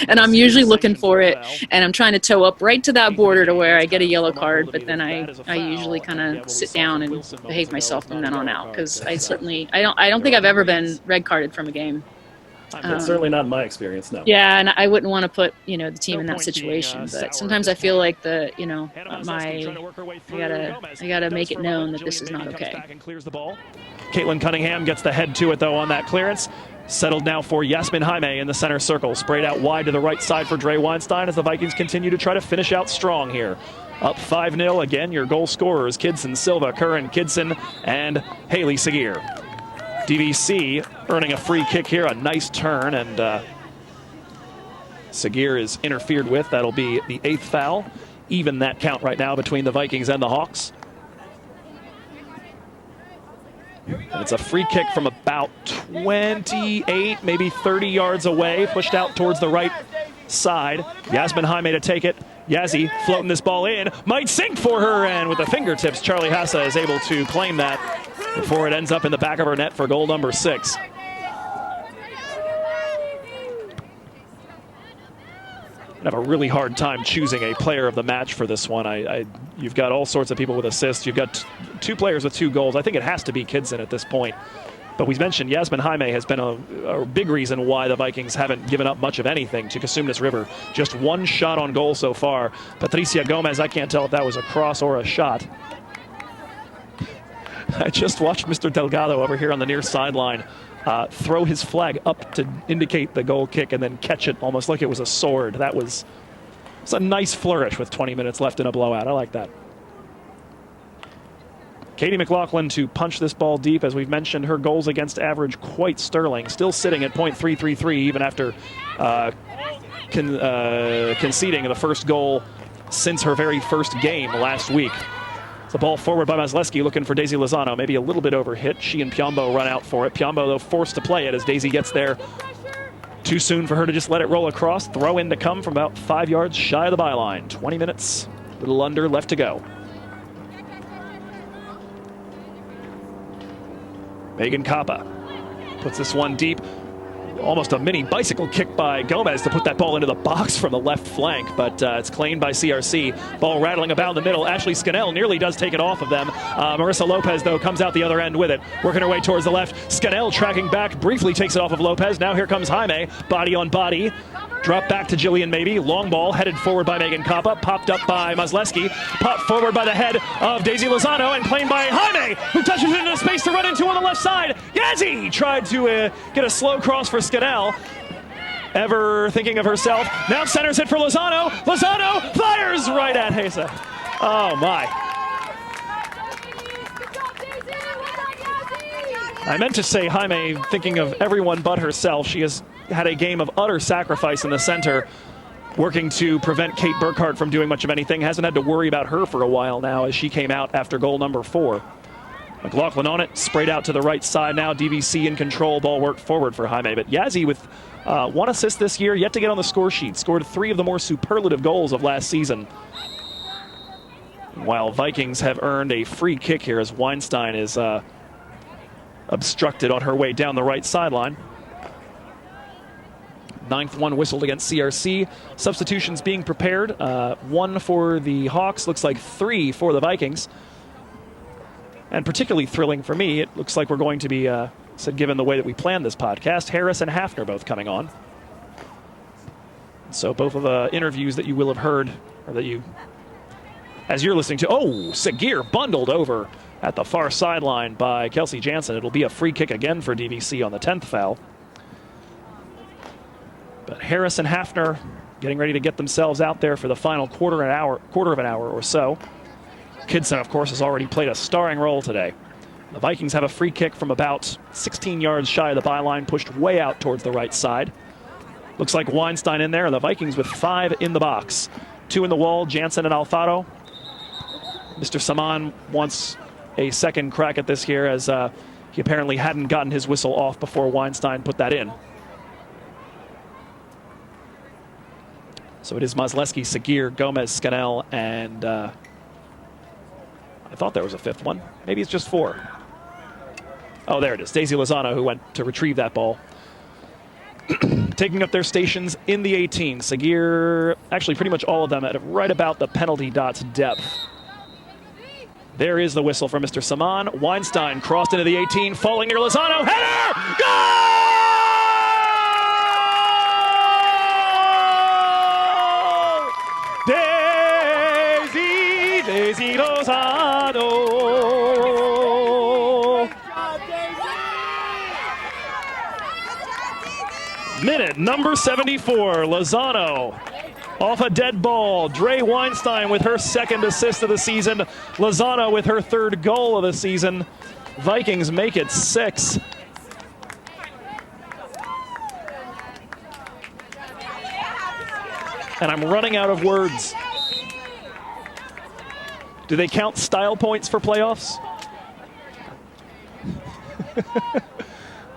and I'm usually looking for it, and I'm trying to toe up right to that border to where I get a yellow card, but then I usually kind of sit down and behave myself from then on out, because I don't think I've ever been red carded from a game. That's certainly not my experience, no. Yeah, and I wouldn't want to put the team in that situation, but sometimes I feel like I gotta make it known that this is not okay. Caitlin Cunningham gets the head to it though on that clearance. Settled now for Yasmin Jaime in the center circle. Sprayed out wide to the right side for Dre Weinstein as the Vikings continue to try to finish out strong here. Up 5-0 again, your goal scorers, Kidson, Silva, Curran, Kidson, and Haley Segir. DVC earning a free kick here, a nice turn, and Segir is interfered with. That'll be the 8th foul. Even that count right now between the Vikings and the Hawks. And it's a free kick from about 28, maybe 30 yards away, pushed out towards the right side. Yasmin Jaime to take it. Yazzie floating this ball in, might sink for her, and with the fingertips, Charlie Hassa is able to claim that before it ends up in the back of her net for goal number 6. I have a really hard time choosing a player of the match for this one. You've got all sorts of people with assists. You've got 2 players with 2 goals. I think it has to be Kidson at this point. But we mentioned Yasmin Jaime has been a big reason why the Vikings haven't given up much of anything to Cosumnes River. Just 1 shot on goal so far. Patricia Gomez, I can't tell if that was a cross or a shot. I just watched Mr. Delgado over here on the near sideline throw his flag up to indicate the goal kick and then catch it almost like it was a sword. That was a nice flourish with 20 minutes left in a blowout. I like that. Katie McLaughlin to punch this ball deep. As we've mentioned, her goals against average quite sterling. Still sitting at .333 even after conceding the first goal since her very first game last week. The ball forward by Mazleski looking for Daisy Lozano. Maybe a little bit overhit. She and Piombo run out for it. Piombo, though, forced to play it as Daisy gets there. Too soon for her to just let it roll across. Throw in to come from about 5 yards shy of the byline. 20 minutes, a little under left to go. Megan Kappa puts this one deep. Almost a mini bicycle kick by Gomez to put that ball into the box from the left flank, but it's claimed by CRC. Ball rattling about in the middle. Ashley Scannell nearly does take it off of them. Marissa Lopez, though, comes out the other end with it, working her way towards the left. Scannell tracking back, briefly takes it off of Lopez. Now here comes Jaime, body on body. Drop back to Jillian Maybe. Long ball headed forward by Megan Kappa. Popped up by Mazleski. Popped forward by the head of Daisy Lozano and claimed by Jaime, who touches it into space to run into on the left side. Yazzie tried to get a slow cross for Scannell. Ever thinking of herself. Now centers it for Lozano. Lozano fires right at Hesa. Oh, my. I meant to say Jaime thinking of everyone but herself. She has had a game of utter sacrifice in the center, working to prevent Kate Burkhart from doing much of anything. Hasn't had to worry about her for a while now as she came out after goal number 4. McLaughlin on it, sprayed out to the right side now. DVC in control, ball worked forward for Jaime. But Yazzie with 1 assist this year, yet to get on the score sheet. Scored 3 of the more superlative goals of last season. While Vikings have earned a free kick here as Weinstein is obstructed on her way down the right sideline. 9th one whistled against CRC. Substitutions being prepared. 1 for the Hawks, looks like 3 for the Vikings. And particularly thrilling for me, it looks like we're going to be, given the way that we planned this podcast, Harris and Hafner both coming on. So both of the interviews that you will have heard, or that you, as you're listening to, Sagir bundled over at the far sideline by Kelsey Jansen. It'll be a free kick again for DVC on the 10th foul. But Harris and Hafner getting ready to get themselves out there for the final quarter of an hour or so. Kidson, of course, has already played a starring role today. The Vikings have a free kick from about 16 yards shy of the byline, pushed way out towards the right side. Looks like Weinstein in there, and the Vikings with 5 in the box. 2 in the wall, Jansen and Alfaro. Mr. Saman wants a second crack at this here, as he apparently hadn't gotten his whistle off before Weinstein put that in. So it is Mazleski, Sagir, Gomez, Scannell, and I thought there was a 5th one. Maybe it's just 4. Oh, there it is. Daisy Lozano, who went to retrieve that ball. Taking up their stations in the 18. Sagir, actually pretty much all of them at right about the penalty dot's depth. There is the whistle for Mr. Saman. Weinstein crossed into the 18, falling near Lozano. Header! Goal! Daisy Lozano. Minute number 74. Lozano off a dead ball. Dre Weinstein with her 2nd assist of the season. Lozano with her 3rd goal of the season. Vikings make it 6. And I'm running out of words. Do they count style points for playoffs?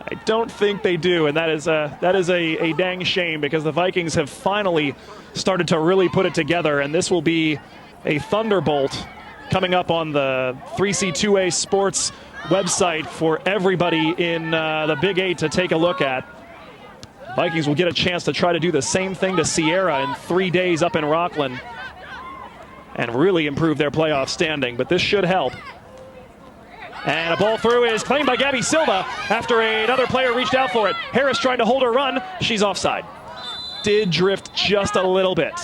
I don't think they do, and that is a dang shame, because the Vikings have finally started to really put it together, and this will be a thunderbolt coming up on the 3C2A Sports website for everybody in the Big 8 to take a look at. Vikings will get a chance to try to do the same thing to Sierra in 3 days up in Rockland and really improve their playoff standing, but this should help. And a ball through is claimed by Gabby Silva after another player reached out for it. Harris trying to hold her run. She's offside. Did drift just a little bit.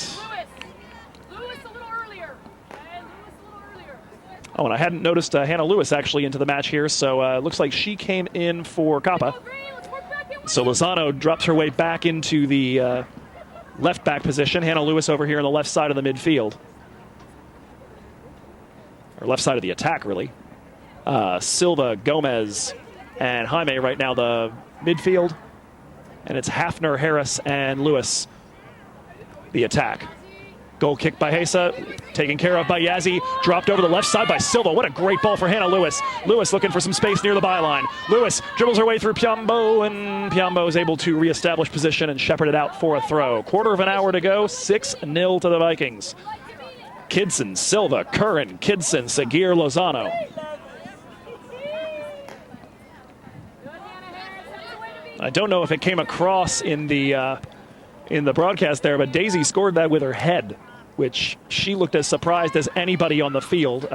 Oh, and I hadn't noticed Hannah Lewis actually into the match here, so it looks like she came in for Kappa. So Lozano drops her way back into the left back position. Hannah Lewis over here on the left side of the midfield. Or left side of the attack, really. Silva, Gomez, and Jaime right now the midfield. And it's Hafner, Harris, and Lewis the attack. Goal kick by Hesa, taken care of by Yazzie, dropped over the left side by Silva. What a great ball for Hannah Lewis. Lewis looking for some space near the byline. Lewis dribbles her way through Piambo, and Piambo is able to reestablish position and shepherd it out for a throw. Quarter of an hour to go, 6-0 to the Vikings. Kidson, Silva, Curran, Kidson, Sagir, Lozano. I don't know if it came across in the broadcast there, but Daisy scored that with her head, which she looked as surprised as anybody on the field.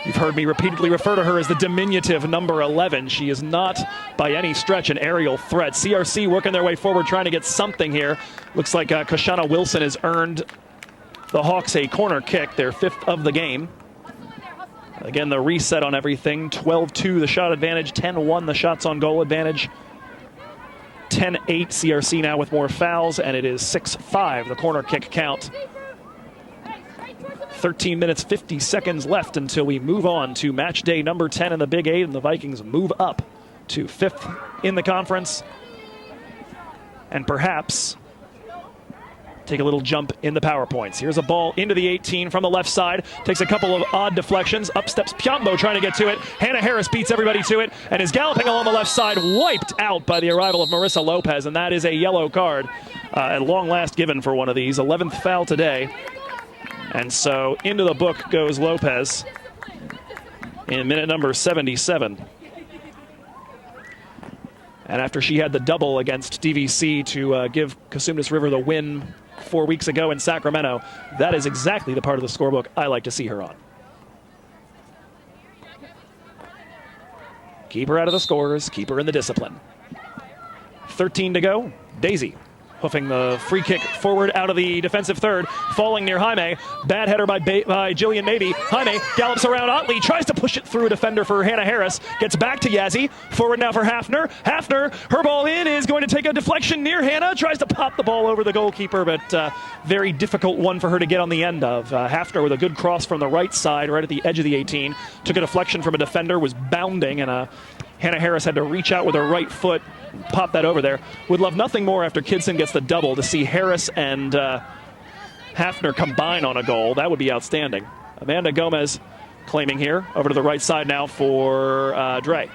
You've heard me repeatedly refer to her as the diminutive number 11. She is not by any stretch an aerial threat. CRC working their way forward, trying to get something here. Looks like Kashana Wilson has earned the Hawks a corner kick, their 5th of the game. Again, the reset on everything. 12-2 the shot advantage, 10-1 the shots on goal advantage. 10-8 CRC now with more fouls, and it is 6-5 the corner kick count. 13 minutes, 50 seconds left until we move on to match day number 10 in the Big 8, and the Vikings move up to 5th in the conference. And perhaps take a little jump in the power points. Here's a ball into the 18 from the left side. Takes a couple of odd deflections. Up steps Piambo trying to get to it. Hannah Harris beats everybody to it and is galloping along the left side, wiped out by the arrival of Marissa Lopez, and that is a yellow card at long last given for one of these. 11th foul today. And so into the book goes Lopez in minute number 77. And after she had the double against DVC to give Cosumnes River the win 4 weeks ago in Sacramento, that is exactly the part of the scorebook I like to see her on. Keep her out of the scores, keep her in the discipline. 13 to go. Daisy hoofing the free kick forward out of the defensive third, falling near Jaime. Bad header by Jillian Mabey. Jaime gallops around Otley, tries to push it through a defender for Hannah Harris. Gets back to Yazzie. Forward now for Hafner. Hafner, her ball in, is going to take a deflection near Hannah. Tries to pop the ball over the goalkeeper, but very difficult one for her to get on the end of. Hafner with a good cross from the right side, right at the edge of the 18. Took a deflection from a defender, was bounding, and Hannah Harris had to reach out with her right foot, pop that over there. Would love nothing more after Kidson gets the double to see Harris and Hafner combine on a goal. That would be outstanding. Amanda Gomez claiming here. Over to the right side now for Dre.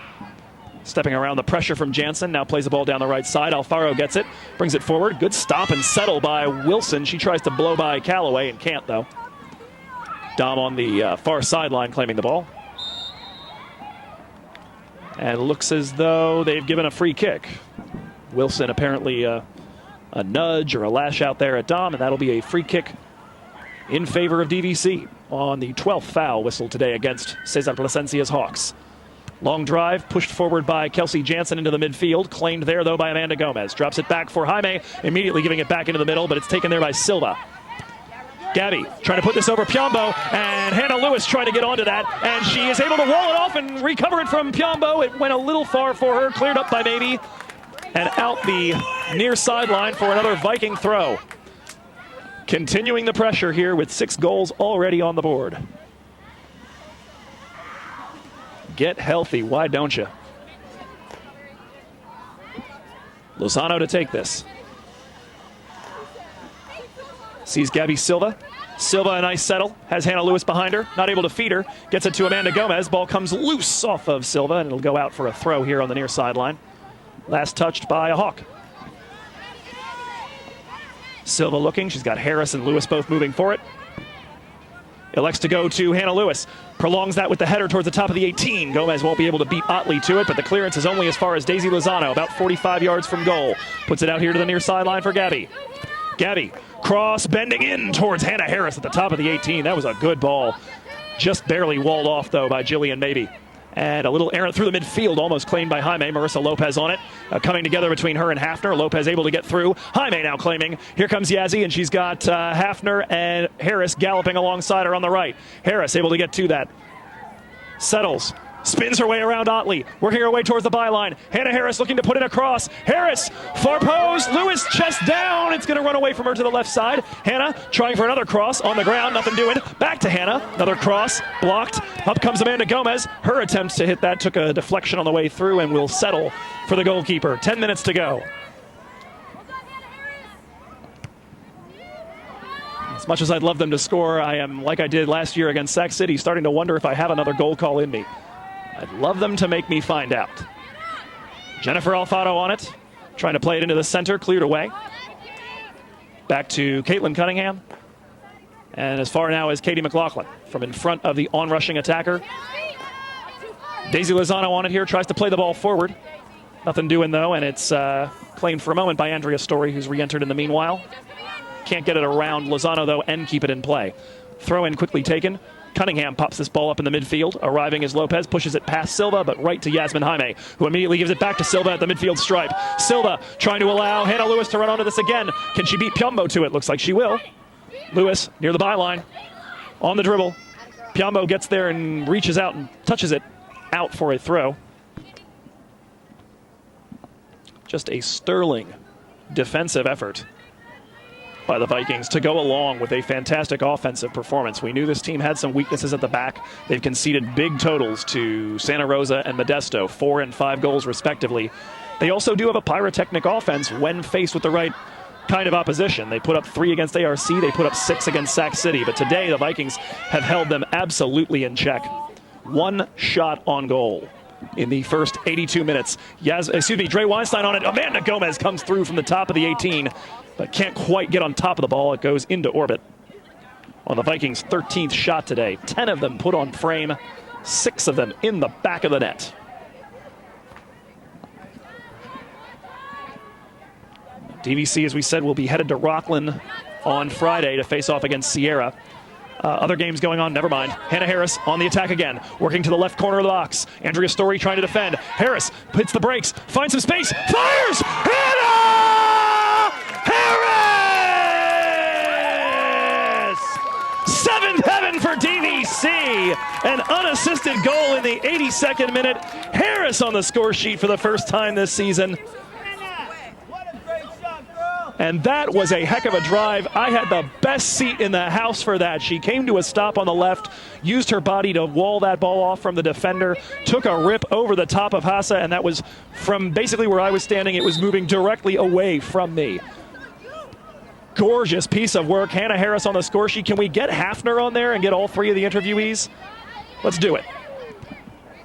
Stepping around the pressure from Jansen. Now plays the ball down the right side. Alfaro gets it. Brings it forward. Good stop and settle by Wilson. She tries to blow by Callaway and can't, though. Dom on the far sideline claiming the ball. And it looks as though they've given a free kick. Wilson apparently a nudge or a lash out there at Dom, and that'll be a free kick in favor of DVC on the 12th foul whistle today against Cesar Plasencia's Hawks. Long drive pushed forward by Kelsey Jansen into the midfield, claimed there though by Amanda Gomez. Drops it back for Jaime, immediately giving it back into the middle, but it's taken there by Silva. Gabby trying to put this over Piambo, and Hannah Lewis trying to get onto that, and she is able to wall it off and recover it from Piambo. It went a little far for her, cleared up by Mabey, and out the near sideline for another Viking throw. Continuing the pressure here with 6 goals already on the board. Get healthy, why don't you? Lozano to take this. Sees Gabby Silva Silva, a nice settle, has Hannah Lewis behind her, not able to feed her, gets it to Amanda Gomez. Ball comes loose off of Silva, and it'll go out for a throw here on the near sideline. Last touched by a Hawk. Silva looking, she's got Harris and Lewis both moving for it. Elects to go to Hannah Lewis. Prolongs that with the header towards the top of the 18. Gomez won't be able to beat Otley to it, but the clearance is only as far as Daisy Lozano, about 45 yards from goal. Puts it out here to the near sideline for Gabby. Gabby, cross bending in towards Hannah Harris at the top of the 18. That was a good ball. Just barely walled off, though, by Jillian Maybe. And a little errant through the midfield, almost claimed by Jaime. Marissa Lopez on it. Coming together between her and Hafner. Lopez able to get through. Jaime now claiming. Here comes Yazzie, and she's got Hafner and Harris galloping alongside her on the right. Harris able to get to that. Settles. Spins her way around Otley. Working her way towards the byline. Hannah Harris looking to put in a cross. Harris, far post. Lewis chest down. It's going to run away from her to the left side. Hannah trying for another cross on the ground. Nothing doing. Back to Hannah. Another cross. Blocked. Up comes Amanda Gomez. Her attempts to hit that took a deflection on the way through and will settle for the goalkeeper. 10 minutes to go. As much as I'd love them to score, I am, like I did last year against Sac City, starting to wonder if I have another goal call in me. I'd love them to make me find out. Jennifer Alfaro on it, trying to play it into the center, cleared away. Back to Caitlin Cunningham. And as far now as Katie McLaughlin from in front of the on-rushing attacker. Daisy Lozano on it here, tries to play the ball forward. Nothing doing, though, and it's claimed for a moment by Andrea Story, who's re-entered in the meanwhile. Can't get it around Lozano, though, and keep it in play. Throw in quickly taken. Cunningham pops this ball up in the midfield. Arriving as Lopez pushes it past Silva, but right to Yasmin Jaime, who immediately gives it back to Silva at the midfield stripe. Silva trying to allow Hannah Lewis to run onto this again. Can she beat Piombo to it? Looks like she will. Lewis near the byline. On the dribble. Piombo gets there and reaches out and touches it out for a throw. Just a sterling defensive effort by the Vikings to go along with a fantastic offensive performance. We knew this team had some weaknesses at the back. They've conceded big totals to Santa Rosa and Modesto, 4 and 5 goals respectively. They also do have a pyrotechnic offense when faced with the right kind of opposition. They put up 3 against ARC, they put up 6 against Sac City, but today the Vikings have held them absolutely in check. 1 shot on goal in the first 82 minutes. Dre Weinstein on it. Amanda Gomez comes through from the top of the 18, but can't quite get on top of the ball. It goes into orbit. On the Vikings' 13th shot today, 10 of them put on frame, 6 of them in the back of the net. DVC, as we said, will be headed to Rockland on Friday to face off against Sierra. Other games going on, never mind. Hannah Harris on the attack again, working to the left corner of the box. Andrea Story trying to defend. Harris hits the brakes, finds some space, fires! Hannah Harris! 7th heaven for DVC. An unassisted goal in the 82nd minute. Harris on the score sheet for the first time this season. And that was a heck of a drive. I had the best seat in the house for that. She came to a stop on the left, used her body to wall that ball off from the defender, took a rip over the top of Hassa, and that was from basically where I was standing. It was moving directly away from me. Gorgeous piece of work. Hannah Harris on the score sheet. Can we get Hafner on there and get all 3 of the interviewees? Let's do it.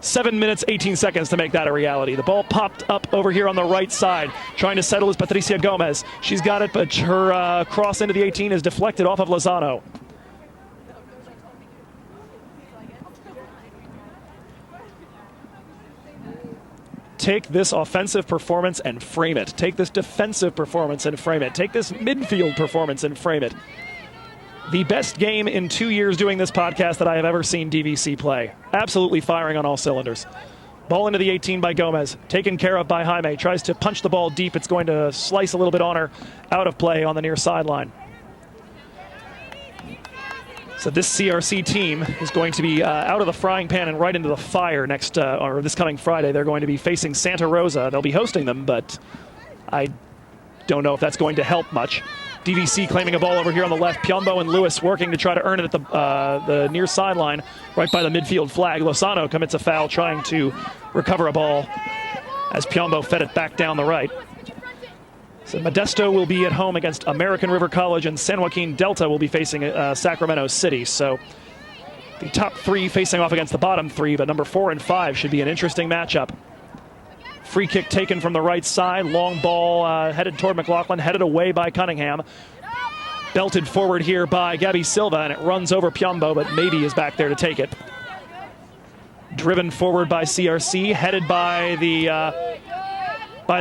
7 minutes, 18 seconds to make that a reality. The ball popped up over here on the right side. Trying to settle is Patricia Gomez. She's got it, but her cross into the 18 is deflected off of Lozano. Take this offensive performance and frame it. Take this defensive performance and frame it. Take this midfield performance and frame it. The best game in 2 years doing this podcast that I have ever seen DVC play. Absolutely firing on all cylinders. Ball into the 18 by Gomez. Taken care of by Jaime. Tries to punch the ball deep. It's going to slice a little bit on her. Out of play on the near sideline. So this CRC team is going to be out of the frying pan and right into the fire next, or this coming Friday. They're going to be facing Santa Rosa. They'll be hosting them, but I don't know if that's going to help much. DVC claiming a ball over here on the left. Piombo and Lewis working to try to earn it at the near sideline, right by the midfield flag. Lozano commits a foul trying to recover a ball as Piombo fed it back down the right. So Modesto will be at home against American River College, and San Joaquin Delta will be facing Sacramento City. So the top 3 facing off against the bottom 3, but number 4 and 5 should be an interesting matchup. Free kick taken from the right side. Long ball headed toward McLaughlin, headed away by Cunningham. Belted forward here by Gabby Silva, and it runs over Piombo, but maybe is back there to take it. Driven forward by CRC, headed by the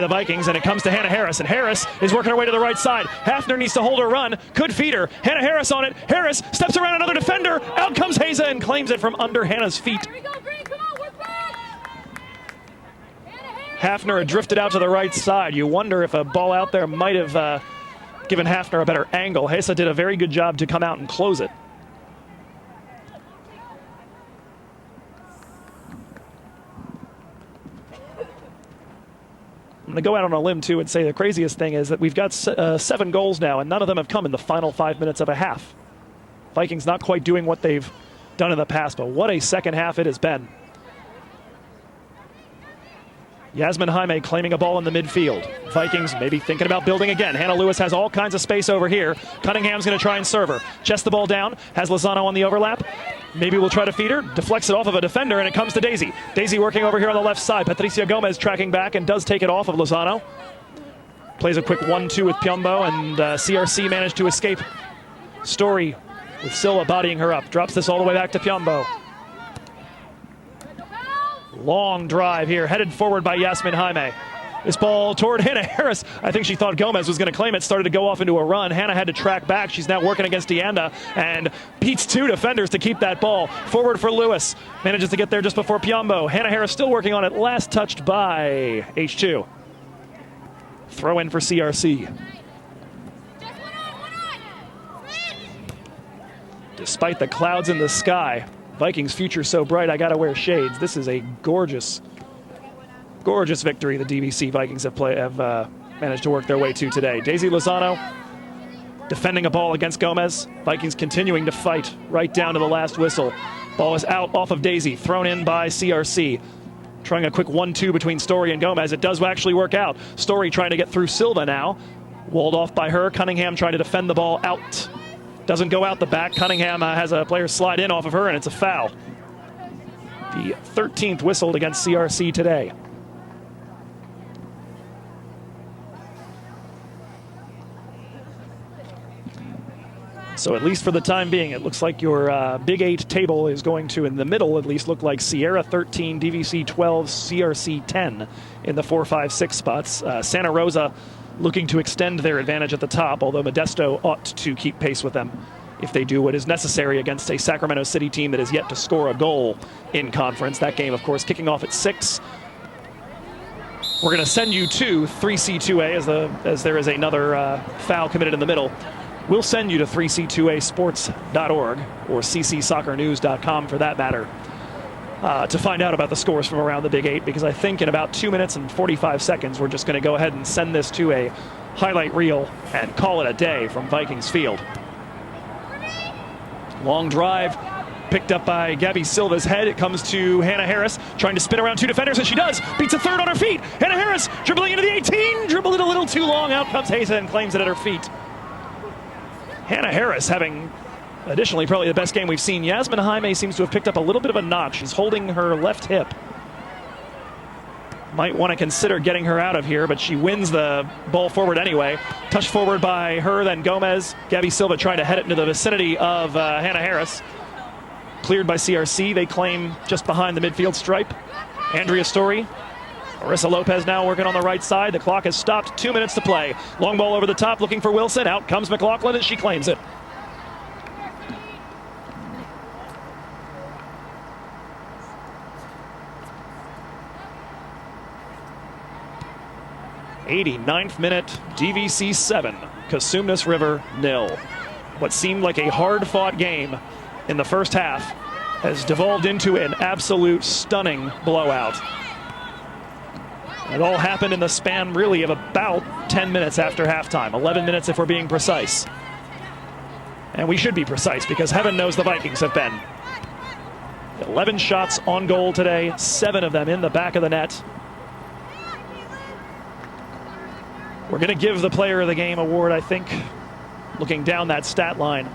Vikings, and it comes to Hannah Harris, and Harris is working her way to the right side. Hafner needs to hold her run, could feed her. Hannah Harris on it. Harris steps around another defender. Out comes Haza and claims it from under Hannah's feet. Hafner had drifted out to the right side. You wonder if a ball out there might have given Hafner a better angle. Haza did a very good job to come out and close it. I'm going to go out on a limb, too, and say the craziest thing is that we've got 7 goals now, and none of them have come in the final 5 minutes of a half. Vikings not quite doing what they've done in the past, but what a second half it has been. Yasmin Jaime claiming a ball in the midfield. Vikings maybe thinking about building again. Hannah Lewis has all kinds of space over here. Cunningham's going to try and serve her. Chest the ball down, has Lozano on the overlap. Maybe we'll try to feed her. Deflects it off of a defender, and it comes to Daisy. Daisy working over here on the left side. Patricia Gomez tracking back and does take it off of Lozano. Plays a quick 1-2 with Piombo, and CRC managed to escape. Story with Silva bodying her up. Drops this all the way back to Piombo. Long drive here, headed forward by Yasmin Jaime. This ball toward Hannah Harris. I think she thought Gomez was going to claim it. Started to go off into a run. Hannah had to track back. She's now working against Deanda and beats 2 defenders to keep that ball. Forward for Lewis. Manages to get there just before Piombo. Hannah Harris still working on it. Last touched by H2. Throw in for CRC. Despite the clouds in the sky, Vikings' future so bright, I gotta wear shades. This is a gorgeous, gorgeous victory the DVC Vikings have managed to work their way to today. Daisy Lozano defending a ball against Gomez. Vikings continuing to fight right down to the last whistle. Ball is out off of Daisy, thrown in by CRC. Trying a quick 1-2 between Story and Gomez. It does actually work out. Story trying to get through Silva now. Walled off by her. Cunningham trying to defend the ball out. Doesn't go out the back. Cunningham has a player slide in off of her, and it's a foul. The 13th whistled against CRC today. So at least for the time being, it looks like your Big 8 table is going to, in the middle at least, look like Sierra 13, DVC 12, CRC 10 in the 4, 5, 6 spots. Santa Rosa looking to extend their advantage at the top, although Modesto ought to keep pace with them if they do what is necessary against a Sacramento City team that is yet to score a goal in conference. That game, of course, kicking off at 6. We're going to send you to 3C2A as there is another foul committed in the middle. We'll send you to 3C2Asports.org or ccsoccernews.com for that matter to find out about the scores from around the Big 8, because I think in about 2 minutes and 45 seconds we're just going to go ahead and send this to a highlight reel and call it a day from Vikings Field. Long drive picked up by Gabby Silva's head. It comes to Hannah Harris trying to spin around 2 defenders, and she does. Beats a third on her feet. Hannah Harris dribbling into the 18. Dribbled it a little too long. Out comes Haza and claims it at her feet. Hannah Harris having additionally probably the best game we've seen. Yasmin Jaime seems to have picked up a little bit of a notch. She's holding her left hip. Might want to consider getting her out of here, but she wins the ball forward anyway. Touched forward by her, then Gomez. Gabby Silva trying to head it into the vicinity of Hannah Harris. Cleared by CRC. They claim just behind the midfield stripe. Andrea Story. Marissa Lopez now working on the right side. The clock has stopped. 2 minutes to play. Long ball over the top looking for Wilson. Out comes McLaughlin and she claims it. '89th minute, DVC 7, Cosumnes River 0. What seemed like a hard-fought game in the first half has devolved into an absolute stunning blowout. It all happened in the span, really, of about 10 minutes after halftime. 11 minutes if we're being precise. And we should be precise, because heaven knows the Vikings have been. 11 shots on goal today, 7 of them in the back of the net. We're going to give the Player of the Game award, I think, looking down that stat line.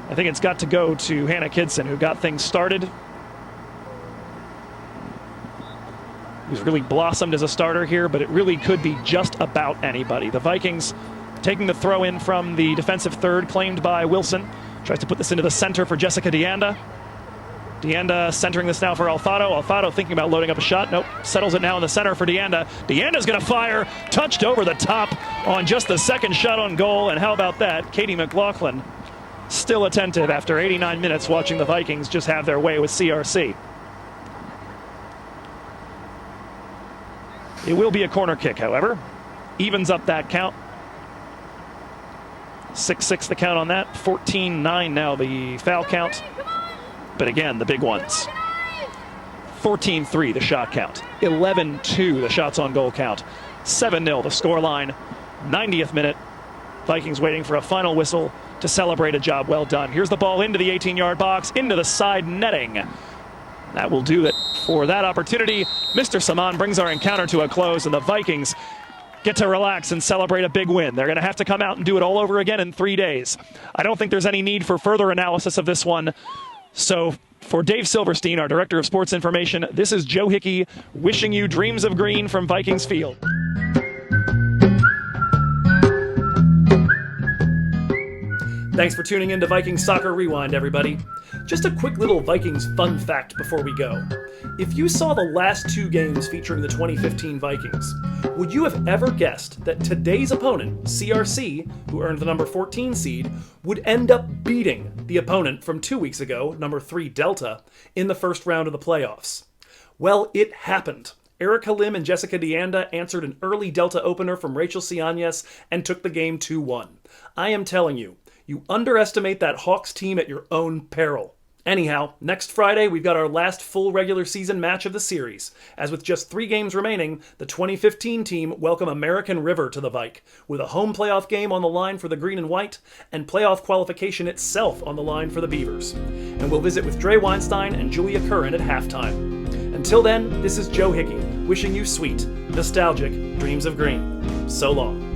I think it's got to go to Hannah Kidson, who got things started. Who's really blossomed as a starter here, but it really could be just about anybody. The Vikings taking the throw in from the defensive third, claimed by Wilson. Tries to put this into the center for Jessica DeAnda. DeAnda centering this now for Alfaro. Alfaro thinking about loading up a shot. Nope, settles it now in the center for DeAnda. DeAnda's going to fire, touched over the top on just the second shot on goal. And how about that? Katie McLaughlin still attentive after 89 minutes watching the Vikings just have their way with CRC. It will be a corner kick, however. Evens up that count. 6-6 the count on that. 14-9 now the foul count. But again, the big ones. 14-3 the shot count. 11-2 the shots on goal count. 7-0 the scoreline. 90th minute. Vikings waiting for a final whistle to celebrate a job well done. Here's the ball into the 18-yard box, into the side netting. That will do it for that opportunity. Mr. Saman brings our encounter to a close, and the Vikings get to relax and celebrate a big win. They're going to have to come out and do it all over again in 3 days. I don't think there's any need for further analysis of this one. So for Dave Silverstein, our Director of Sports Information, this is Joe Hickey wishing you dreams of green from Vikings Field. Thanks for tuning in to Vikings Soccer Rewind, everybody. Just a quick little Vikings fun fact before we go. If you saw the last 2 games featuring the 2015 Vikings, would you have ever guessed that today's opponent, CRC, who earned the number 14 seed, would end up beating the opponent from 2 weeks ago, number 3 Delta, in the first round of the playoffs? Well, it happened. Erica Lim and Jessica DeAnda answered an early Delta opener from Rachel Cianes and took the game 2-1. I am telling you, you underestimate that Hawks team at your own peril. Anyhow, next Friday we've got our last full regular season match of the series. As with just 3 games remaining, the 2015 team welcome American River to the Vike, with a home playoff game on the line for the Green and White, and playoff qualification itself on the line for the Beavers. And we'll visit with Dre Weinstein and Julia Curran at halftime. Until then, this is Joe Hickey, wishing you sweet, nostalgic dreams of green. So long.